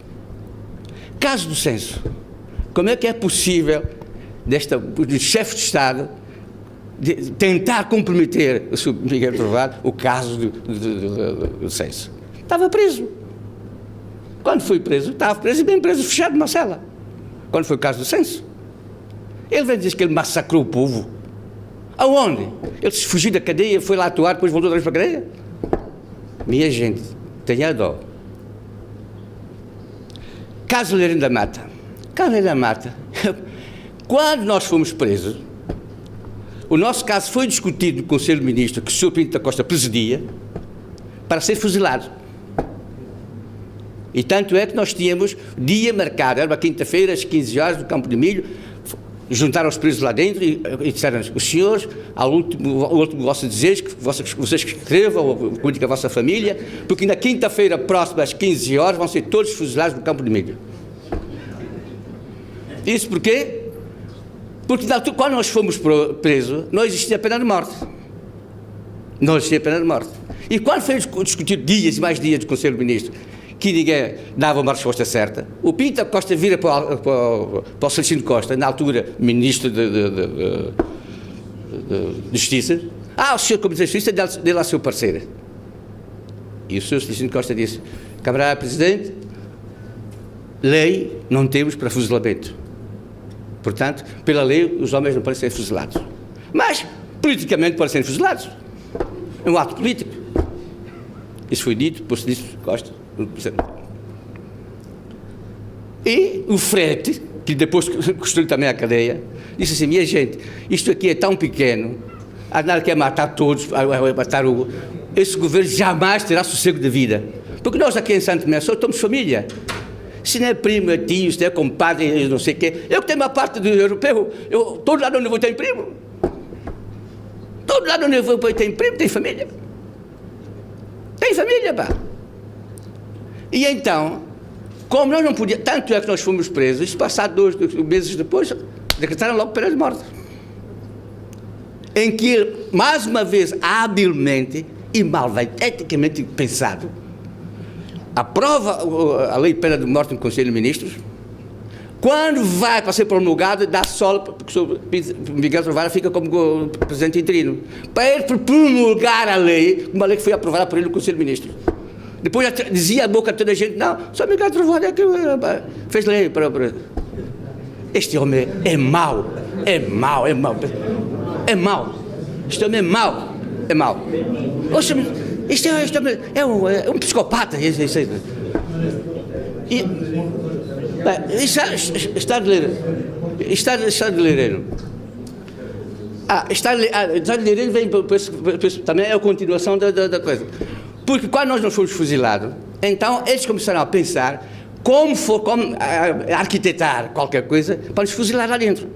Caso do censo. Como é que é possível do chefe de Estado de tentar comprometer o Sr. Miguel Trovoada o caso do censo? Estava preso. Quando foi preso, estava preso e bem preso, fechado numa cela. Quando foi o caso do censo. Ele vem dizer que ele massacrou o povo. Aonde? Ele se fugiu da cadeia, foi lá atuar, depois voltou outra vez para a cadeia? Minha gente, tenha dó. Caso Lerino da Mata. Caso Lerino da Mata, quando nós fomos presos, o nosso caso foi discutido no Conselho de Ministros, que o Sr. Pinto da Costa presidia, para ser fuzilado. E tanto é que nós tínhamos dia marcado, era uma quinta-feira, às 15 horas, no Campo de Milho, juntaram os presos lá dentro e disseram: os senhores, ao último vosso desejo, que vocês escrevam, comuniquem a vossa família, porque na quinta-feira próxima, às 15 horas, vão ser todos fuzilados no Campo de Milho. Isso porquê? Porque quando nós fomos presos, não existia pena de morte. Não existia pena de morte. E quando foi discutido dias e mais dias do Conselho de Ministros, que ninguém dava uma resposta certa, o Pinto da Costa vira para o Celestino Costa, na altura Ministro de Justiça: o senhor Comitê de Justiça dê lá seu parecer. E o senhor Celestino Costa disse: camarada Presidente, lei não temos para fuzilamento. Portanto, pela lei, os homens não podem ser fuzilados. Mas, politicamente, podem ser fuzilados. É um ato político. Isso foi dito por Celestino Costa. E o frete, que depois construiu também a cadeia, disse assim: minha gente, isto aqui é tão pequeno, a nada quer matar todos, matar esse governo jamais terá sossego de vida. Porque nós aqui em Santo Tomé só somos família. Se não é primo, é tio, se não é compadre, não sei o quê. Eu que tenho uma parte do europeu, todo lado onde eu vou tem primo. Todo lado onde eu vou tem primo, tem família. Tem família, pá. E então, como nós não podíamos, tanto é que nós fomos presos, passado 2 meses depois, decretaram logo pena de morte. Em que ele, mais uma vez, habilmente e malvadeticamente pensado, aprova a lei de pena de morte no Conselho de Ministros, quando vai para ser promulgado, dá solo, porque o Miguel Trovoada fica como presidente interino, para ele promulgar a lei, uma lei que foi aprovada por ele no Conselho de Ministros. Depois dizia a boca a toda a gente: não, só Miguel Trovoada é que fez lei para... Este homem é mau, é mau, é mau, é mau. Este homem é mau, é mau. Este homem é um psicopata. Estado de Lereno. Estado de Lereno vem, também é a continuação da coisa. Porque quando nós não fomos fuzilados, Então, eles começaram a pensar como arquitetar qualquer coisa para nos fuzilar lá dentro.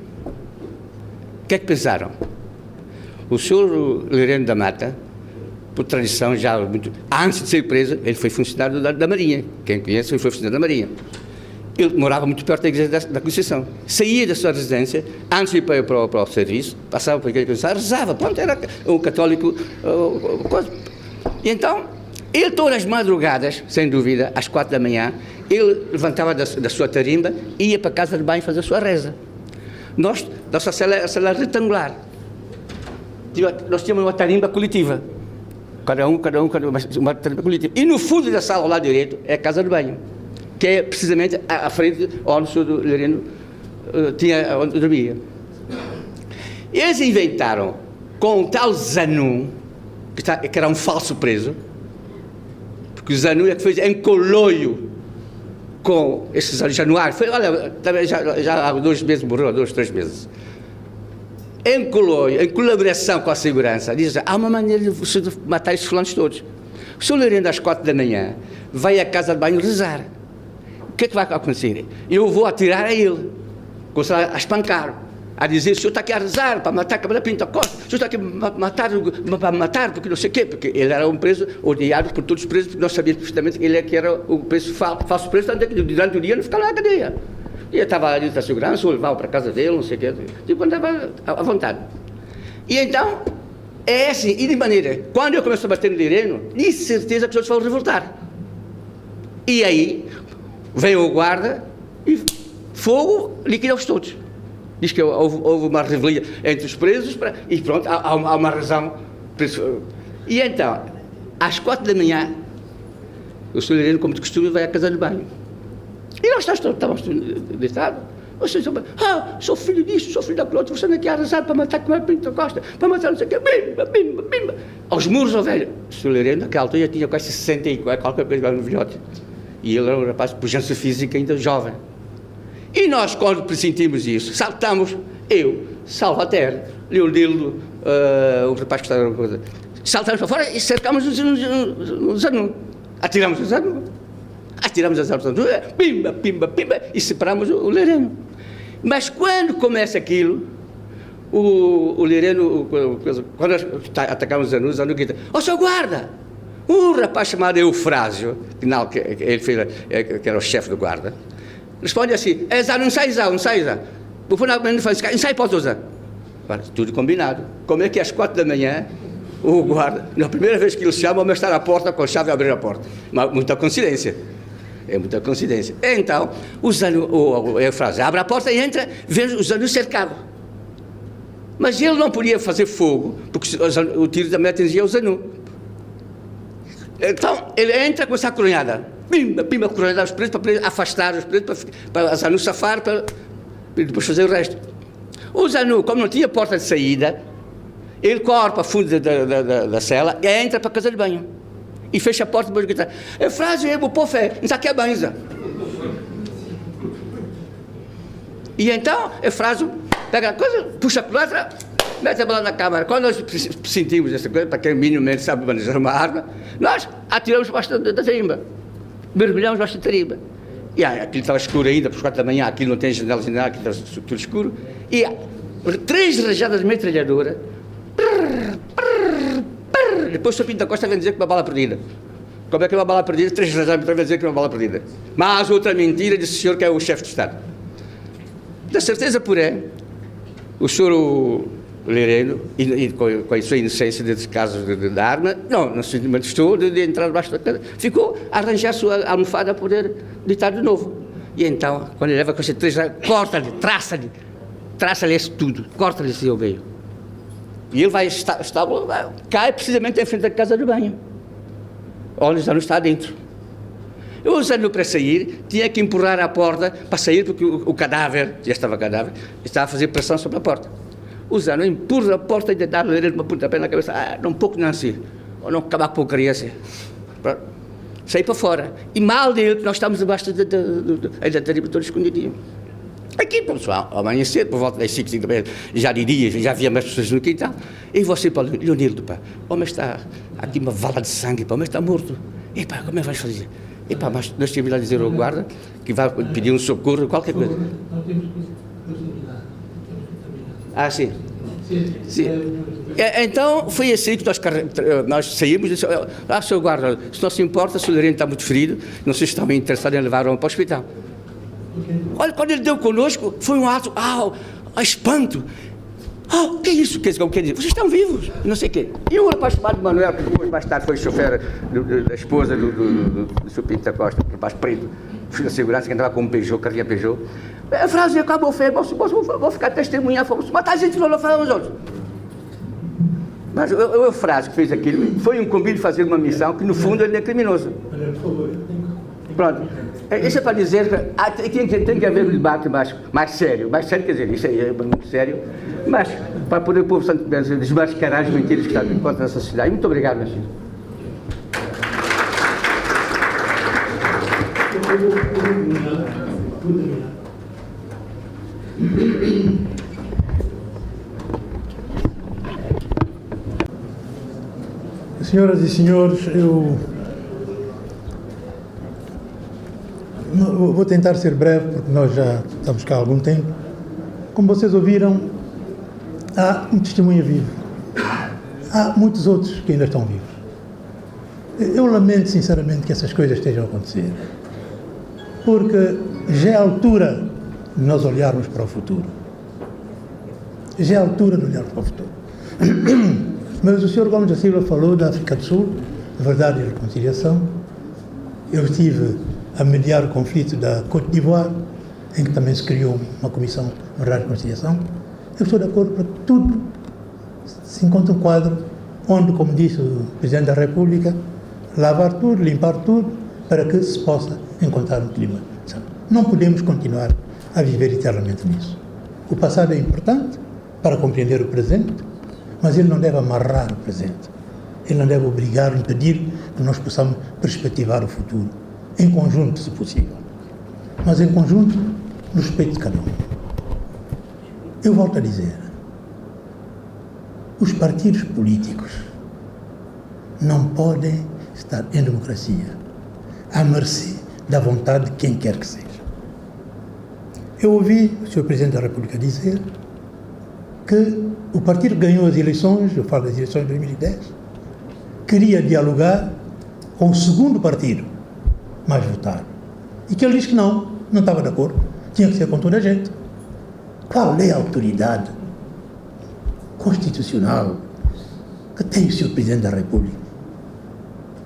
O que é que pensaram? O senhor Lereno da Mata, por tradição, já muito, antes de ser preso, ele foi funcionário da Marinha. Quem conhece, ele foi funcionário da Marinha. Ele morava muito perto da igreja da Conceição. Saía da sua residência, antes de ir para o serviço, passava por aquele coisa, rezava. Pronto, era um católico. E então, ele todas as madrugadas, sem dúvida, às 4 da manhã, ele levantava da sua tarimba e ia para a casa de banho fazer a sua reza. Nossa cela era retangular. Nós tínhamos uma tarimba coletiva. Cada um, uma tarimba coletiva. E no fundo da sala, ao lado direito, é a casa de banho, que é precisamente à frente onde o senhor Lereno onde dormia. Eles inventaram com o tal Zanu, que era um falso preso, porque o Zanu é que fez em coloio com esses Januário. Foi, olha, também já há 2 meses morreu, 2, 3 meses. Em coloio, em colaboração com a segurança, diz: há uma maneira de matar esses fulanos todos. O senhor Lereno, às 4 da manhã, vai à casa de banho rezar. O que é que vai acontecer? Eu vou atirar a ele, começar a espancar, a dizer: o senhor está aqui a rezar para matar a Câmara Pinto Costa, o senhor está aqui para matar, porque não sei o quê, porque ele era um preso odiado por todos os presos, porque nós sabíamos perfeitamente que ele é que era o preso falso preso, durante o dia ele ficava na cadeia. E eu estava ali da segurança, ou levava para a casa dele, não sei o quê, tipo, andava à vontade. E então, é assim, e de maneira, quando eu começo a bater no Lereno, de certeza que os outros vão revoltar. E aí, veio o guarda e fogo, liquida-os todos. Diz que houve uma revelia entre os presos e pronto, há uma razão. E então, às 4 da manhã, o senhor Lereno, como de costume, vai à casa de banho. E nós estávamos deitados. Vocês sou filho disso, sou filho daquilo outro, você não quer rezar para matar como é Pinto Costa, para matar não sei o quê, bimba, bimba, bimba. Aos muros, ó velho. O senhor Lereno, naquela altura, tinha quase 60 e qualquer coisa no velhote. E ele era um rapaz de pujança física ainda jovem. E nós, quando pressentimos isso, saltamos, eu, Salvater, Leonildo, o rapaz que estava na coisa, saltamos para fora e cercamos o Zanu. Atiramos o Zanu. Atiramos as armas, pimba, pimba, pimba, e separamos o Lereno. Mas quando começa aquilo, o Lereno, quando atacamos o Zanu grita: ó, seu guarda! Um rapaz chamado Eufrásio, que ele fez, que era o chefe do guarda, responde assim: não sai, não sai. Vou pôr na faz, não sai, pode usar. Tudo combinado. Como é que às 4 da manhã, o guarda, na primeira vez que ele chama, vai estar à porta com a chave e abrir a porta. Mas muita coincidência. É muita coincidência. Então, o Eufrásio abre a porta e entra, vê o Zanu cercado. Mas ele não podia fazer fogo, porque o tiro também atingia o Zanu. Então, ele entra com essa coronhada. Pimba, pimba, coronhada aos presos, para afastar os presos, para o Zanu safar, para depois fazer o resto. O Zanu, como não tinha porta de saída, ele corre para o fundo da cela e entra para a casa de banho. E fecha a porta depois de gritar: Eufrásio, eu vou pôr fé, não está aqui a banza. E então, Eufrásio pega a coisa, puxa a culatra, mete a bola na câmara. Quando nós sentimos essa coisa, para quem minimamente sabe manejar uma arma, nós atiramos debaixo da tarimba, mergulhamos debaixo da tarimba. E aquilo estava escuro ainda, por 4 da manhã, aquilo não tem janelas nem nada, aquilo estava tudo escuro. E 3 rajadas de metralhadora. Depois o Sr. Pinto da Costa vem dizer que é uma bala perdida. Como é que é uma bala perdida? 3 rajadas vem dizer que é uma bala perdida. Mas outra mentira desse senhor que é o chefe de Estado. Da certeza, porém, o senhor Lereno, e com a sua inocência desses casos de arma, não se manifestou de entrar debaixo da cama. Ficou a arranjar a sua almofada para poder deitar de novo. E então, quando ele leva com esses 3 rajadas, corta-lhe, traça-lhe isso tudo, corta-lhe esse ao meio. E ele vai cai precisamente em frente da casa de banho, onde o Zanu está dentro. O Zanu, para sair, tinha que empurrar a porta para sair, porque o cadáver, já estava cadáver, estava a fazer pressão sobre a porta. O Zanu empurra a porta e dá uma pontapé na cabeça: não pouco não assim, ou não acabar com a criança. Sair para fora. E mal dele, que nós estamos debaixo da tarimba todos escondidinhos. Aqui, pessoal, ao amanhecer, por volta das 5 da manhã, já de dia, já havia mais pessoas no quintal. E você, para Leonildo, pá, o homem está aqui uma vala de sangue, pá, o homem está morto. E pá, como é que vais fazer? Epá, mas nós temos lá a dizer ao guarda que vai pedir um socorro, qualquer coisa. Não temos que terminar. Ah, sim. Sim. Então, foi assim que nós saímos e disse, senhor guarda, se não se importa, o Loureiro está muito ferido, não sei se estava interessado em levar-o para o hospital. Olha, quando ele deu conosco, foi um ato, espanto. O que é isso? Quer dizer, vocês estão vivos, não sei o quê. E um rapaz chamado Manuel, que depois mais tarde foi chofer da esposa do Sr. Pinto da Costa, um rapaz preto, filho da segurança, que andava com um Peugeot, carrinha Peugeot. A frase acabou feio, vou ficar testemunhando, vamos matar a gente, não falamos os outros. Mas a frase que fez aquilo foi um convite de fazer uma missão que, no fundo, ele é criminoso. Pronto. Isso é para dizer que tem que haver um debate mais sério, quer dizer, isso aí é muito sério, mas para poder o povo santo desmascarar as mentiras que estão contra a nossa sociedade. Muito obrigado, meu filho. Senhoras e senhores, eu vou tentar ser breve, porque nós já estamos cá há algum tempo. Como vocês ouviram, há um testemunho vivo. Há muitos outros que ainda estão vivos. Eu lamento sinceramente que essas coisas estejam a acontecer, porque já é a altura de nós olharmos para o futuro. Já é a altura de olharmos para o futuro. Mas o Sr. Gomes da Silva falou da África do Sul, Verdade e Reconciliação. Eu estive a mediar o conflito da Côte d'Ivoire, em que também se criou uma comissão de Verdade e Reconciliação. Eu estou de acordo para que tudo se encontre um quadro onde, como disse o Presidente da República, lavar tudo, limpar tudo, para que se possa encontrar um clima. Não podemos continuar a viver eternamente nisso. O passado é importante para compreender o presente, mas ele não deve amarrar o presente. Ele não deve obrigar, impedir que nós possamos perspectivar o futuro, em conjunto, se possível. Mas em conjunto, no respeito de cada um. Eu volto a dizer, os partidos políticos não podem estar em democracia à mercê da vontade de quem quer que seja. Eu ouvi o Sr. Presidente da República dizer que o partido que ganhou as eleições, eu falo das eleições de 2010, queria dialogar com o segundo partido mais votado. E que ele disse que não estava de acordo, tinha que ser com toda a gente. Qual é a autoridade constitucional que tem o Sr. Presidente da República?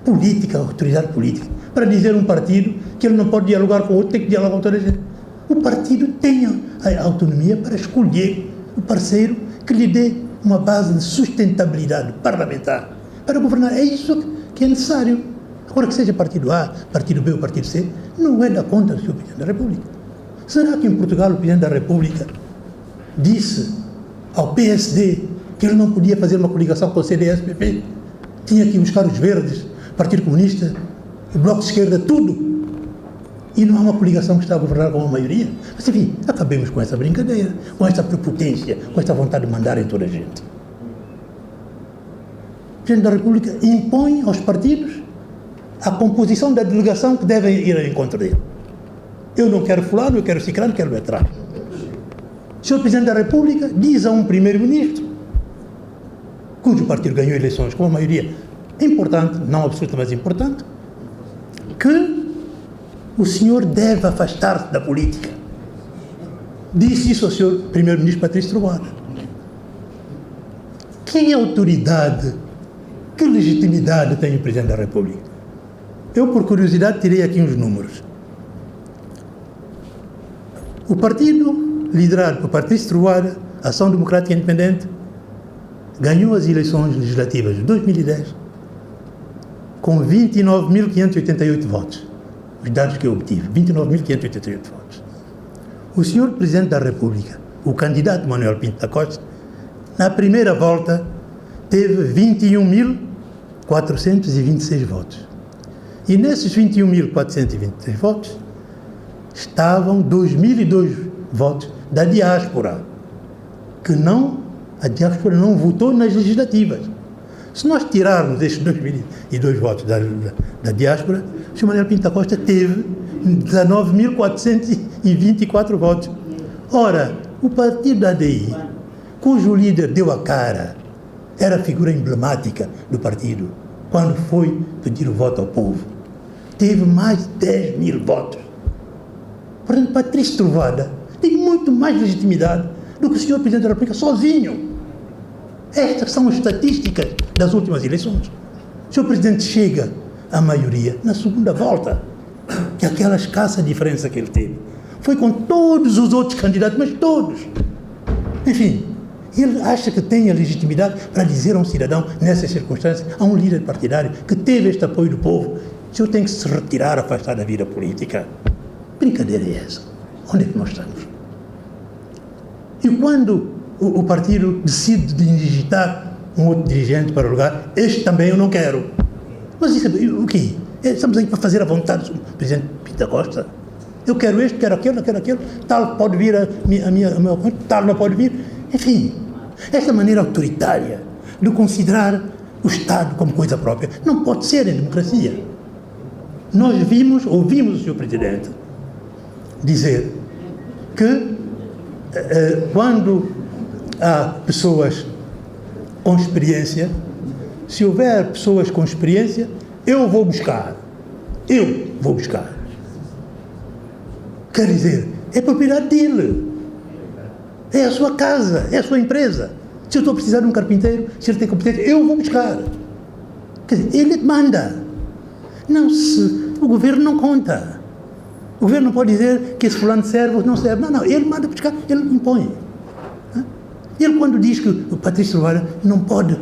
Política, autoridade política, para dizer um partido que ele não pode dialogar com o outro, tem que dialogar com toda a gente. O partido tem a autonomia para escolher o parceiro que lhe dê uma base de sustentabilidade parlamentar para governar. É isso que é necessário. Agora, que seja partido A, partido B ou partido C, não é da conta do Sr. Presidente da República. Será que em Portugal o Presidente da República disse ao PSD que ele não podia fazer uma coligação com o CDS-PP? Tinha que buscar os verdes, Partido Comunista, o Bloco de Esquerda, tudo. E não há uma coligação que está a governar com uma maioria. Mas, enfim, acabemos com essa brincadeira, com essa prepotência, com essa vontade de mandar em toda a gente. O Presidente da República impõe aos partidos a composição da delegação que devem ir ao encontro dele. Eu não quero fulano, eu quero ciclano, eu quero Beltrano. O Sr. Presidente da República diz a um primeiro-ministro, cujo partido ganhou eleições com uma maioria importante, não absoluta, mas importante, que o senhor deve afastar-se da política. Disse isso ao Sr. Primeiro-Ministro Patrício Trovoada. Que autoridade, que legitimidade tem o Presidente da República? Eu, por curiosidade, tirei aqui uns números. O partido liderado por Patrício Trovoada, Ação Democrática Independente, ganhou as eleições legislativas de 2010 com 29.588 votos. Os dados que eu obtive, 29.588 votos. O senhor Presidente da República, o candidato Manuel Pinto da Costa, na primeira volta teve 21.426 votos. E nesses 21.426 votos estavam 2.002 votos da diáspora, a diáspora não votou nas legislativas. Se nós tirarmos esses 2.002 votos da diáspora, o Sr. Manuel Pinto da Costa teve 19.424 votos. Ora, o partido da ADI, cujo líder deu a cara, era a figura emblemática do partido, quando foi pedir o voto ao povo, teve mais de 10 mil votos. Portanto, Patrício Trovoada tem muito mais legitimidade do que o Sr. Presidente da República sozinho. Estas são as estatísticas das últimas eleições. O Sr. Presidente chega à maioria na segunda volta, que aquela escassa diferença que ele teve foi com todos os outros candidatos, mas todos. Enfim, ele acha que tem a legitimidade para dizer a um cidadão, nessas circunstâncias, a um líder partidário que teve este apoio do povo, o senhor tem que se retirar, afastar da vida política. Brincadeira é essa? Onde é que nós estamos? E quando o partido decide de digitar um outro dirigente para o lugar, este também eu não quero. Mas isso, o quê? Estamos aí para fazer a vontade do Presidente Pinto da Costa. Eu quero este, quero aquele, tal pode vir a meu conto, tal não pode vir. Enfim, esta maneira autoritária de considerar o Estado como coisa própria não pode ser em democracia. Nós ouvimos o Sr. Presidente dizer que quando há pessoas com experiência, se houver pessoas com experiência, eu vou buscar. Quer dizer, é propriedade dele. É a sua casa, é a sua empresa. Se eu estou a precisar de um carpinteiro, se ele tem competência, eu vou buscar. Quer dizer, ele manda. Não, se o governo não conta. O governo não pode dizer que esse fulano serve ou não serve. Não, ele manda buscar, ele impõe. Ele, quando diz que o Patrício Trovoada não pode,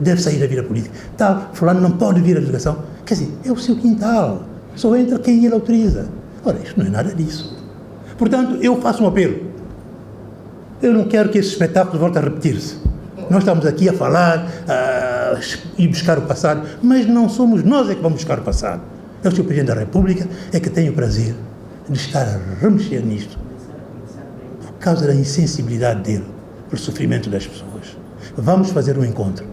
deve sair da vida política, tal, fulano não pode vir à delegação, quer dizer, é o seu quintal, só entra quem ele autoriza. Ora, isto não é nada disso. Portanto, eu faço um apelo. Eu não quero que esse espetáculo volte a repetir-se. Nós estamos aqui a falar, e buscar o passado, mas não somos nós é que vamos buscar o passado. É o Sr. Presidente da República é que tem o prazer de estar a remexer nisto, por causa da insensibilidade dele, pelo sofrimento das pessoas. Vamos fazer um encontro.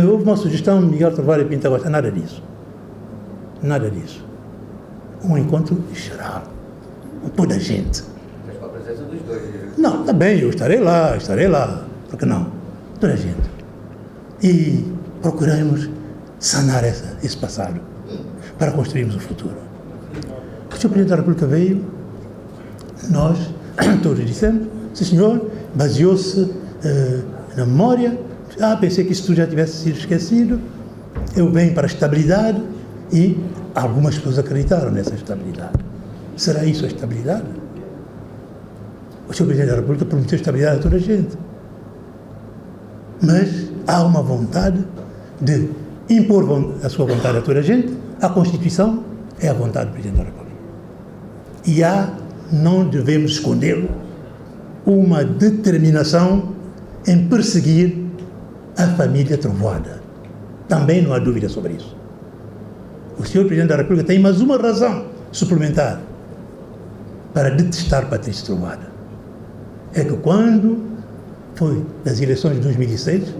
Houve uma sugestão, Miguel Trovoada e Pinto da Costa, nada disso. Nada disso. Um encontro geral, com toda a gente. Mas com a presença dos dois. Não, está bem, eu estarei lá. Por que não? Toda a gente. E procuramos sanar esse passado para construirmos o futuro. O Sr. Presidente da República veio, nós todos dissemos, sim senhor, baseou-se na memória, pensei que isso tudo já tivesse sido esquecido, eu venho para a estabilidade e algumas pessoas acreditaram nessa estabilidade. Será isso a estabilidade? O Sr. Presidente da República prometeu estabilidade a toda a gente. Mas há uma vontade de impor a sua vontade a toda a gente. A Constituição é a vontade do Presidente da República. E não devemos escondê-lo, uma determinação em perseguir a família Trovoada. Também não há dúvida sobre isso. O Sr. Presidente da República tem mais uma razão suplementar para detestar Patrício Trovoada. É que quando foi das eleições de 2006,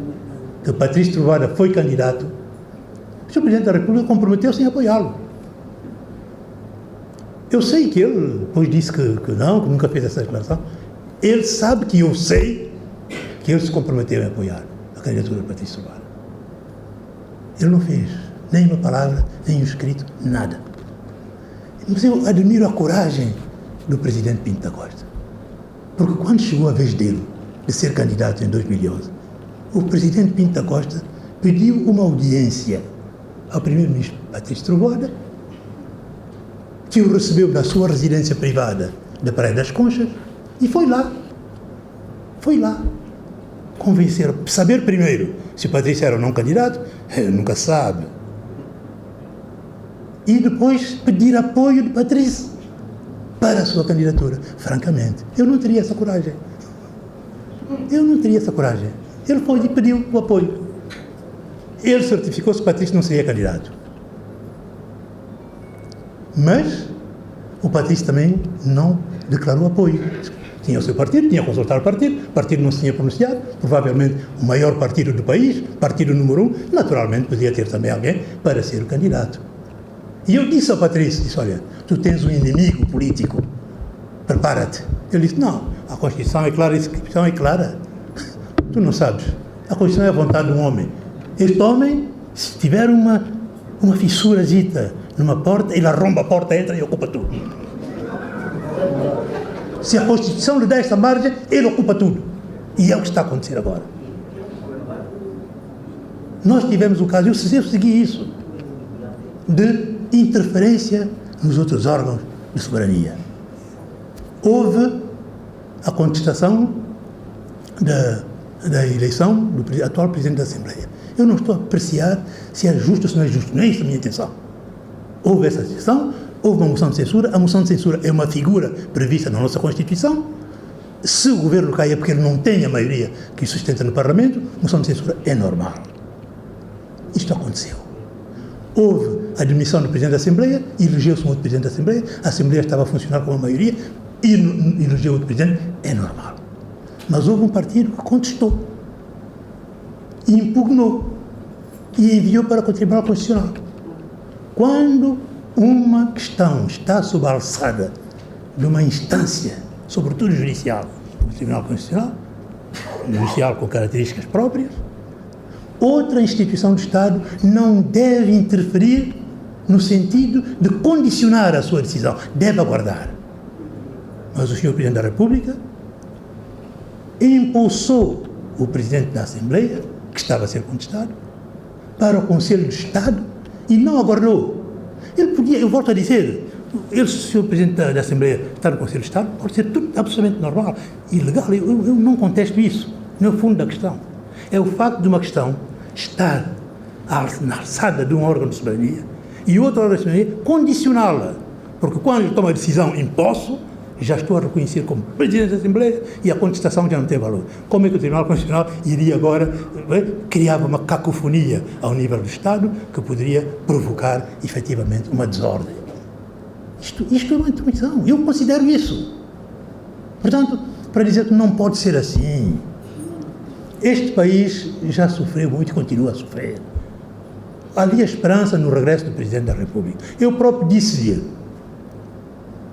que Patrício Trovoada foi candidato, o Sr. Presidente da República comprometeu-se em apoiá-lo. Eu sei que ele depois disse que não, que nunca fez essa declaração. Ele sabe que eu sei que ele se comprometeu em apoiar a candidatura de Patrício Trovoada. Ele não fez nem uma palavra, nem um escrito, nada. Mas eu admiro a coragem do Presidente Pinto da Costa. Porque quando chegou a vez dele de ser candidato em 2011, o Presidente Pinto da Costa pediu uma audiência ao Primeiro-Ministro Patrício Trovoada, que o recebeu na sua residência privada da Praia das Conchas, e foi lá convencer, saber primeiro se o Patrício era ou não candidato, nunca se sabe, e depois pedir apoio de Patrício para a sua candidatura. Francamente, eu não teria essa coragem. Ele foi e pediu o apoio. Ele certificou-se que Patrício não seria candidato. Mas o Patrício também não declarou apoio. Tinha o seu partido, tinha que consultar o partido não se tinha pronunciado, provavelmente o maior partido do país, partido número 1, naturalmente podia ter também alguém para ser o candidato. E eu disse ao Patrício, disse, olha, tu tens um inimigo político, prepara-te. Ele disse, não, a Constituição é clara, a inscrição é clara. Tu não sabes, a Constituição é a vontade de um homem. Este homem, se tiver uma fissurazita numa porta, ele arromba a porta, entra e ocupa tudo. Se a Constituição lhe dá esta margem, ele ocupa tudo. E é o que está a acontecer agora. Nós tivemos o caso, eu segui isso, de interferência nos outros órgãos de soberania. Houve a contestação da eleição do atual Presidente da Assembleia. Eu não estou a apreciar se é justo ou se não é justo, não é isso a minha intenção. Houve essa decisão, houve uma moção de censura, a moção de censura é uma figura prevista na nossa Constituição. Se o governo cai é porque ele não tem a maioria que o sustenta no Parlamento, a moção de censura é normal. Isto aconteceu. Houve a demissão do Presidente da Assembleia, elegeu-se um outro Presidente da Assembleia, a Assembleia estava a funcionar com a maioria, e elegeu outro Presidente, é normal. Mas houve um partido que contestou, impugnou e enviou para o Tribunal Constitucional. Quando uma questão está sob a alçada de uma instância, sobretudo judicial, o Tribunal Constitucional, judicial com características próprias, outra instituição do Estado não deve interferir no sentido de condicionar a sua decisão, deve aguardar. Mas o Sr. Presidente da República impulsou o Presidente da Assembleia, que estava a ser contestado, para o Conselho de Estado e não aguardou. Ele podia, eu volto a dizer, ele, se o Sr. Presidente da Assembleia está no Conselho de Estado, pode ser tudo absolutamente normal e legal, eu não contesto isso, não é o fundo da questão. É o facto de uma questão estar na alçada de um órgão de soberania e outro órgão de soberania condicioná-la, porque quando ele toma a decisão em posse, já estou a reconhecer como Presidente da Assembleia e a contestação já não tem valor. Como é que o Tribunal Constitucional iria agora criar uma cacofonia ao nível do Estado que poderia provocar, efetivamente, uma desordem? Isto é uma intuição. Eu considero isso. Portanto, para dizer que não pode ser assim, este país já sofreu muito e continua a sofrer. Havia esperança no regresso do Presidente da República. Eu próprio disse-lhe,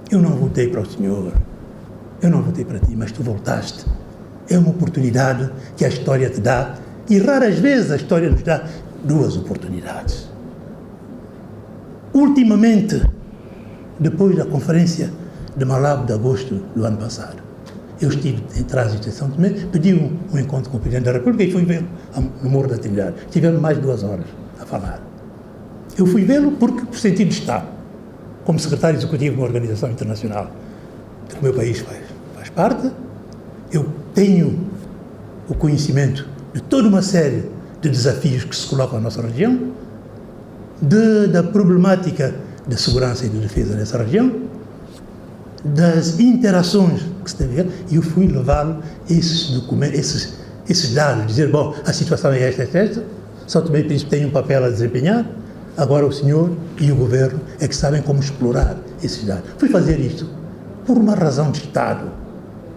eu não votei para o senhor, eu não votei para ti, mas tu voltaste. É uma oportunidade que a história te dá, e raras vezes a história nos dá duas oportunidades. Ultimamente, depois da conferência de Malabo de agosto do ano passado, eu estive em trânsito em São Tomé, pedi um encontro com o Presidente da República e fui vê-lo no Morro da Trindade. Tivemos mais de 2 horas a falar. Eu fui vê-lo por sentido de Estado, como secretário executivo de uma organização internacional que o meu país faz parte. Eu tenho o conhecimento de toda uma série de desafios que se colocam na nossa região, da problemática da segurança e de defesa nessa região, das interações que se teve, e eu fui levá-lo esses documentos, esses dados, dizer, bom, a situação é esta, São Tomé e Príncipe tem um papel a desempenhar, agora o senhor e o governo é que sabem como explorar esses dados. Fui fazer isto por uma razão de Estado.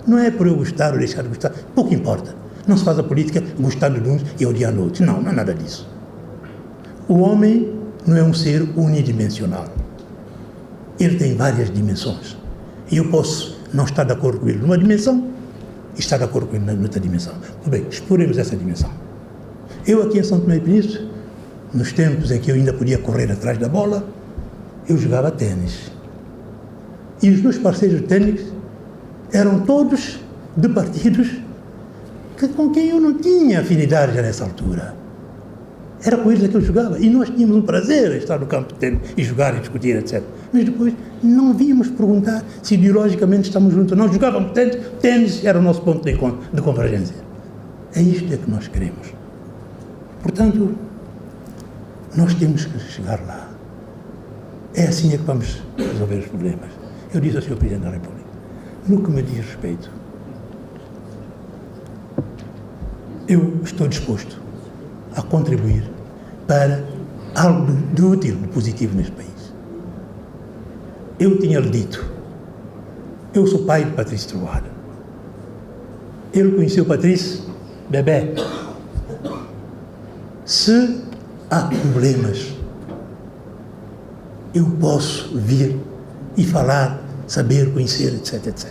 Não é por eu gostar ou deixar de gostar, pouco importa. Não se faz a política gostando de uns e odiando outros. Não é nada disso. O homem não é um ser unidimensional. Ele tem várias dimensões. E eu posso não estar de acordo com ele numa dimensão e estar de acordo com ele na outra dimensão. Tudo bem, exploremos essa dimensão. Eu aqui em São Tomé e Príncipe, nos tempos em que eu ainda podia correr atrás da bola, eu jogava ténis. E os meus parceiros de ténis eram todos de partidos com quem eu não tinha afinidade já nessa altura. Era com eles que eu jogava. E nós tínhamos um prazer em estar no campo de ténis e jogar e discutir, etc. Mas depois não vínhamos perguntar se ideologicamente estamos juntos. Nós jogávamos ténis era o nosso ponto de encontro, de convergência. É isto que nós queremos. Portanto, nós temos que chegar lá. É assim é que vamos resolver os problemas. Eu disse ao Sr. Presidente da República, no que me diz respeito, eu estou disposto a contribuir para algo de útil, de positivo neste país. Eu tinha-lhe dito, eu sou pai de Patrício Trovoada. Ele conheceu Patrício, bebê. Se há problemas eu posso vir e falar, saber, conhecer, etc, etc.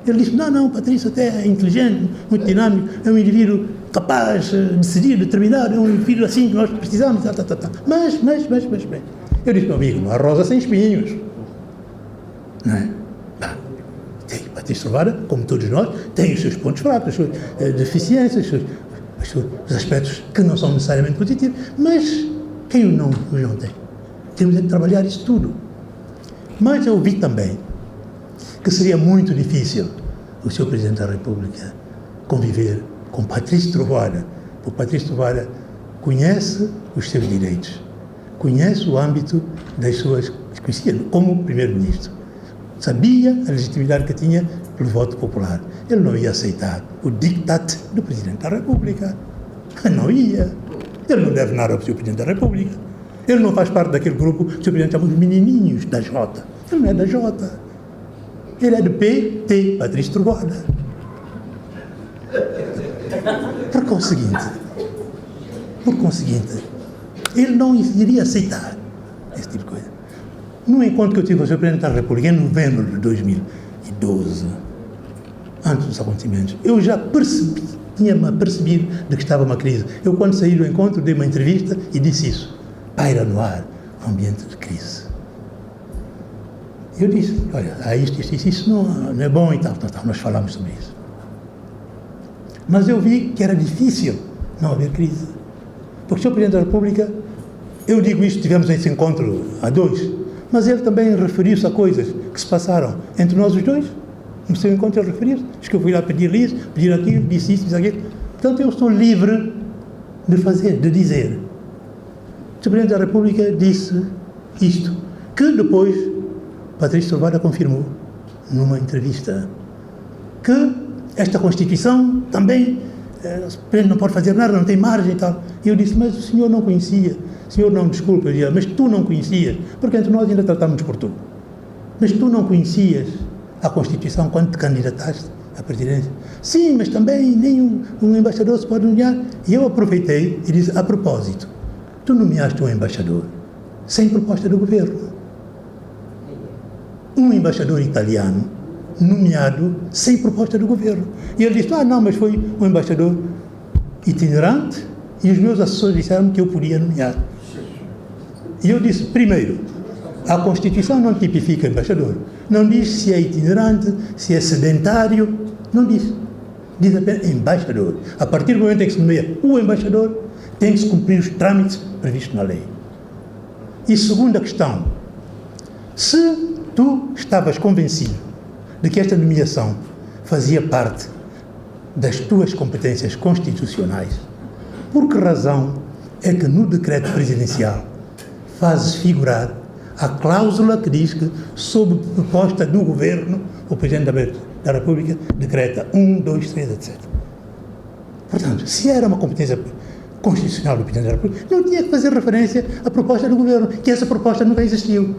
Ele disse, não, Patrício até é inteligente, muito dinâmico, é um indivíduo capaz, decidido, determinado, é um indivíduo assim que nós precisamos, Mas. Eu disse, meu amigo, não há rosa sem espinhos. Não é? Patrício Trovoada, como todos nós, tem os seus pontos fracos, as suas deficiências, os aspectos que não são necessariamente positivos, mas quem os não tem? Temos de trabalhar isso tudo. Mas eu vi também que seria muito difícil o Sr. Presidente da República conviver com Patrício Trovoada, porque Patrício Trovoada conhece os seus direitos, conhece o âmbito das suas... conhecia como Primeiro-Ministro, sabia a legitimidade que tinha pelo voto popular. Ele não ia aceitar o diktat do Presidente da República. Não ia. Ele não deve nada ao Sr. Presidente da República. Ele não faz parte daquele grupo que o Sr. Presidente chama os menininhos da Jota. Ele não é da Jota. Ele é do PT, Patrício Trovoada. Por conseguinte, ele não iria aceitar esse tipo de coisa. No encontro que eu tive com o Sr. Presidente da República, em novembro de 2012, antes dos acontecimentos, eu já tinha-me percebido de que estava uma crise. Eu, quando saí do encontro, dei uma entrevista e disse isso. Paira no ar, ambiente de crise. Eu disse, olha, há isso não é bom e tal, nós falamos sobre isso. Mas eu vi que era difícil não haver crise. Porque o Sr. Presidente da República, eu digo isto, tivemos esse encontro a dois, mas ele também referiu-se a coisas que se passaram entre nós os dois. No seu encontro ele referiu-se. Diz que eu fui lá pedir-lhe isso, pedir aquilo, disse isso, disse aquilo. Portanto, eu estou livre de dizer. O Sr. Presidente da República disse isto, que depois Patrício Trovoada confirmou numa entrevista, que esta Constituição também, o Presidente não pode fazer nada, não tem margem e tal. E eu disse, mas o senhor não conhecia, o senhor não, desculpa, eu dizia, mas tu não conhecias, porque entre nós ainda tratamos por tu, mas tu não conhecias a Constituição quando te candidataste à presidência? Sim, mas também nem um embaixador se pode nomear. E eu aproveitei e disse, a propósito, tu nomeaste um embaixador sem proposta do governo. Um embaixador italiano nomeado sem proposta do governo. E ele disse, não, mas foi um embaixador itinerante e os meus assessores disseram que eu podia nomear. E eu disse, primeiro, a Constituição não tipifica embaixador. Não diz se é itinerante, se é sedentário, não diz. Diz apenas embaixador. A partir do momento em que se nomeia o embaixador, tem que se cumprir os trâmites previstos na lei. E segunda questão, se tu estavas convencido de que esta nomeação fazia parte das tuas competências constitucionais, por que razão é que no decreto presidencial fazes figurar a cláusula que diz que, sob proposta do Governo, o Presidente da República decreta 1, 2, 3, etc. Portanto, se era uma competência constitucional do Presidente da República, não tinha que fazer referência à proposta do Governo, que essa proposta nunca existiu.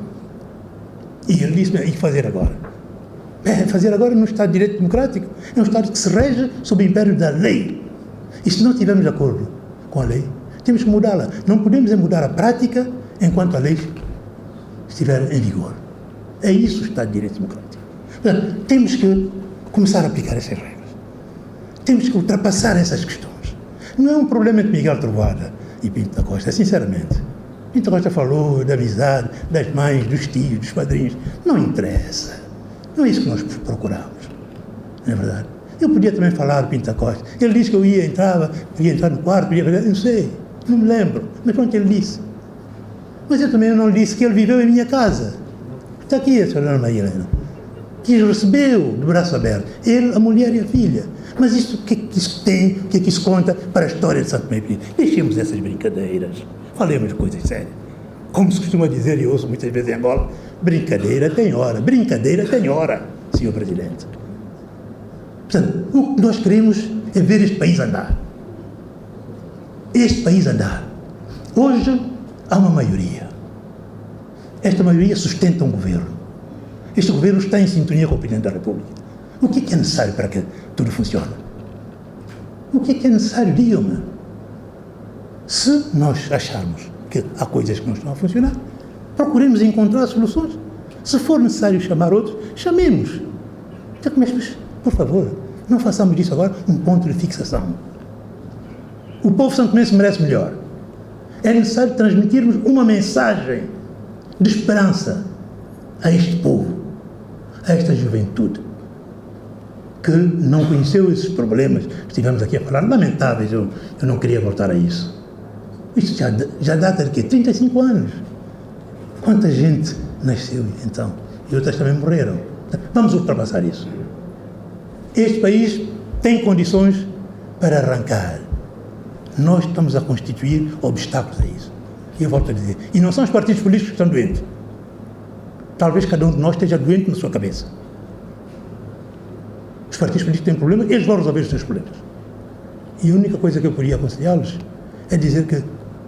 E ele disse, e fazer agora? Fazer agora num Estado de Direito Democrático, é um Estado que se rege sob o império da lei. E se não estivermos de acordo com a lei, temos que mudá-la. Não podemos mudar a prática enquanto a lei estiver em vigor. É isso o Estado de Direito Democrático. Portanto, temos que começar a aplicar essas regras. Temos que ultrapassar essas questões. Não é um problema entre Miguel Trovoada e Pinto da Costa, sinceramente. Pinto da Costa falou da amizade, das mães, dos tios, dos padrinhos. Não interessa. Não é isso que nós procuramos. Não é verdade? Eu podia também falar do Pinto da Costa. Ele disse que eu ia entrar no quarto, não sei, não me lembro. Mas pronto, ele disse. Mas eu também não disse que ele viveu em minha casa. Está aqui a senhora Maria Helena, que recebeu de braço aberto. Ele, a mulher e a filha. Mas isso, o que é que isso tem, o que é que isso conta para a história de Santo Tomé e Príncipe? Deixemos essas brincadeiras. Falemos de coisas sérias. Como se costuma dizer, e ouço muitas vezes em Angola, brincadeira tem hora, senhor Presidente. Portanto, o que nós queremos é ver este país andar. Este país andar. Hoje há uma maioria. Esta maioria sustenta um governo. Este governo está em sintonia com o Presidente da República. O que é necessário para que tudo funcione? O que é necessário? Digam-me. Se nós acharmos que há coisas que não estão a funcionar, procuremos encontrar soluções. Se for necessário chamar outros, chamemos. Mas, por favor, não façamos disso agora um ponto de fixação. O povo santomense merece melhor. É necessário transmitirmos uma mensagem de esperança a este povo, a esta juventude, que não conheceu esses problemas que estivemos aqui a falar, lamentáveis, eu não queria voltar a isso. Isto já data de quê? 35 anos. Quanta gente nasceu, então, e outras também morreram. Vamos ultrapassar isso. Este país tem condições para arrancar. Nós estamos a constituir obstáculos a isso. E eu volto a dizer, e não são os partidos políticos que estão doentes. Talvez cada um de nós esteja doente na sua cabeça. Os partidos políticos têm problemas, eles vão resolver os seus problemas. E a única coisa que eu poderia aconselhá-los é dizer que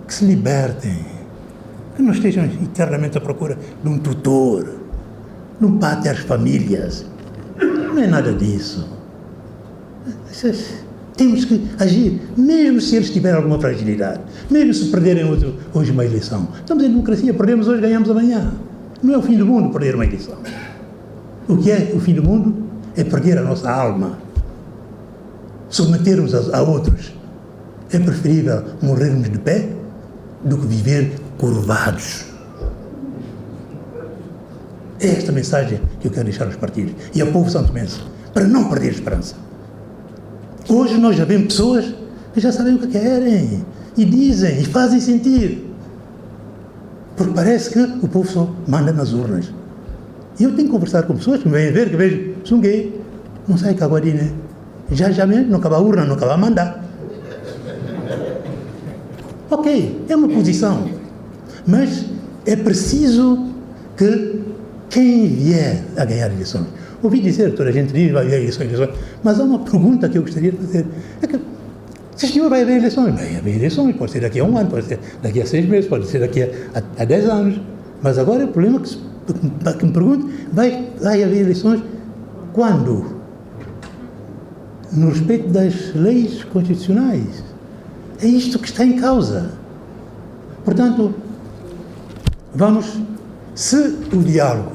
se libertem, que não estejam eternamente à procura de um tutor, de um pater famílias. Não é nada disso. Temos que agir, mesmo se eles tiverem alguma fragilidade, mesmo se perderem hoje uma eleição. Estamos em democracia, perdemos hoje, ganhamos amanhã. Não é o fim do mundo perder uma eleição. O que é o fim do mundo? É perder a nossa alma, submetermos a outros. É preferível morrermos de pé do que viver curvados. É esta mensagem que eu quero deixar aos partidos e ao povo santomense, para não perder a esperança. Hoje nós já vemos pessoas que já sabem o que querem, e dizem, e fazem sentir. Porque parece que o povo só manda nas urnas. E eu tenho que conversar com pessoas que me vêm ver, que vejo, sou gay, não sai caguadinha. Já mesmo, não acaba a urna, não acaba a mandar. Ok, é uma posição. Mas é preciso que quem vier a ganhar eleições, ouvi dizer que toda a gente diz vai haver eleições, mas há uma pergunta que eu gostaria de fazer. É que, se o senhor vai haver eleições? Vai haver eleições, pode ser daqui a 1 ano, pode ser daqui a 6 meses, pode ser daqui a 10 anos. Mas agora o problema que me pergunto, vai haver eleições quando? No respeito das leis constitucionais. É isto que está em causa. Portanto, se o diálogo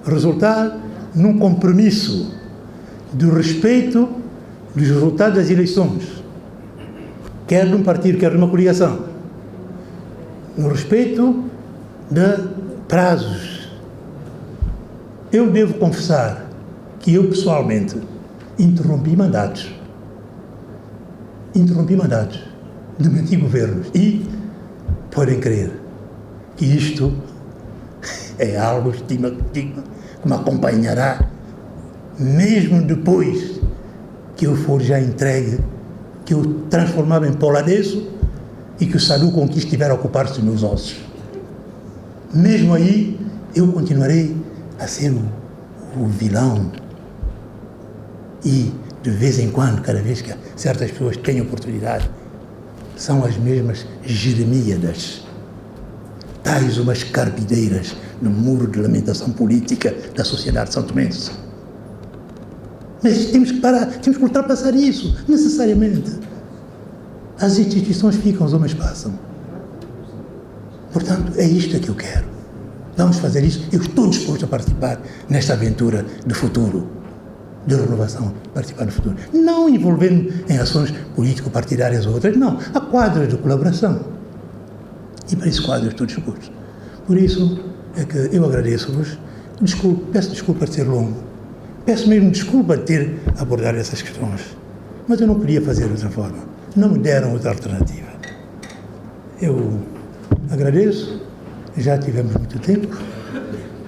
resultar num compromisso do respeito dos resultados das eleições, quer de um partido, quer de uma coligação, no respeito de prazos, eu devo confessar que eu pessoalmente interrompi mandatos de meu antigo governo e podem crer que isto é algo que me acompanhará mesmo depois que eu for já entregue, que eu transformava em pó ladeço e que o Sadu Conquista estiver a ocupar-se dos meus ossos. Mesmo aí, eu continuarei a ser o vilão. E, de vez em quando, cada vez que certas pessoas têm oportunidade, são as mesmas jeremíadas, tais umas carpideiras no muro de lamentação política da sociedade santomense. Mas temos que parar, temos que ultrapassar isso, necessariamente. As instituições ficam, os homens passam. Portanto, é isto que eu quero. Vamos fazer isso. Eu estou disposto a participar nesta aventura de futuro, de renovação, participar no futuro. Não envolvendo em ações político-partidárias ou outras, não. Há quadros de colaboração. E para esse quadro eu estou disposto. Por isso é que eu agradeço-vos. Peço desculpa de ser longo. Peço mesmo desculpa de ter abordado essas questões. Mas eu não podia fazer de outra forma. Não me deram outra alternativa. Eu agradeço. Já tivemos muito tempo.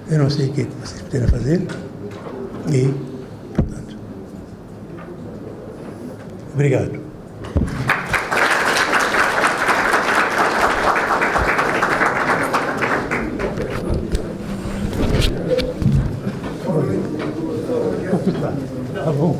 Eu não sei o que vocês puderam fazer. E, portanto, obrigado. Tá bom.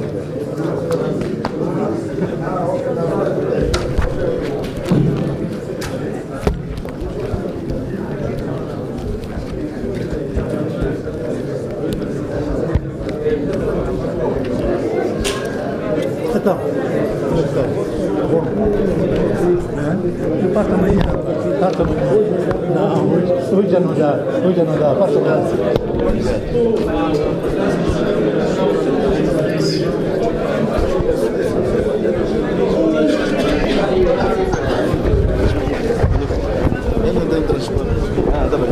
Então, Passa amanhã. Passa amanhã. Não, hoje já não dá. Hoje já não dá. Passa amanhã. Eu não tenho transporte. Ah, tá bem.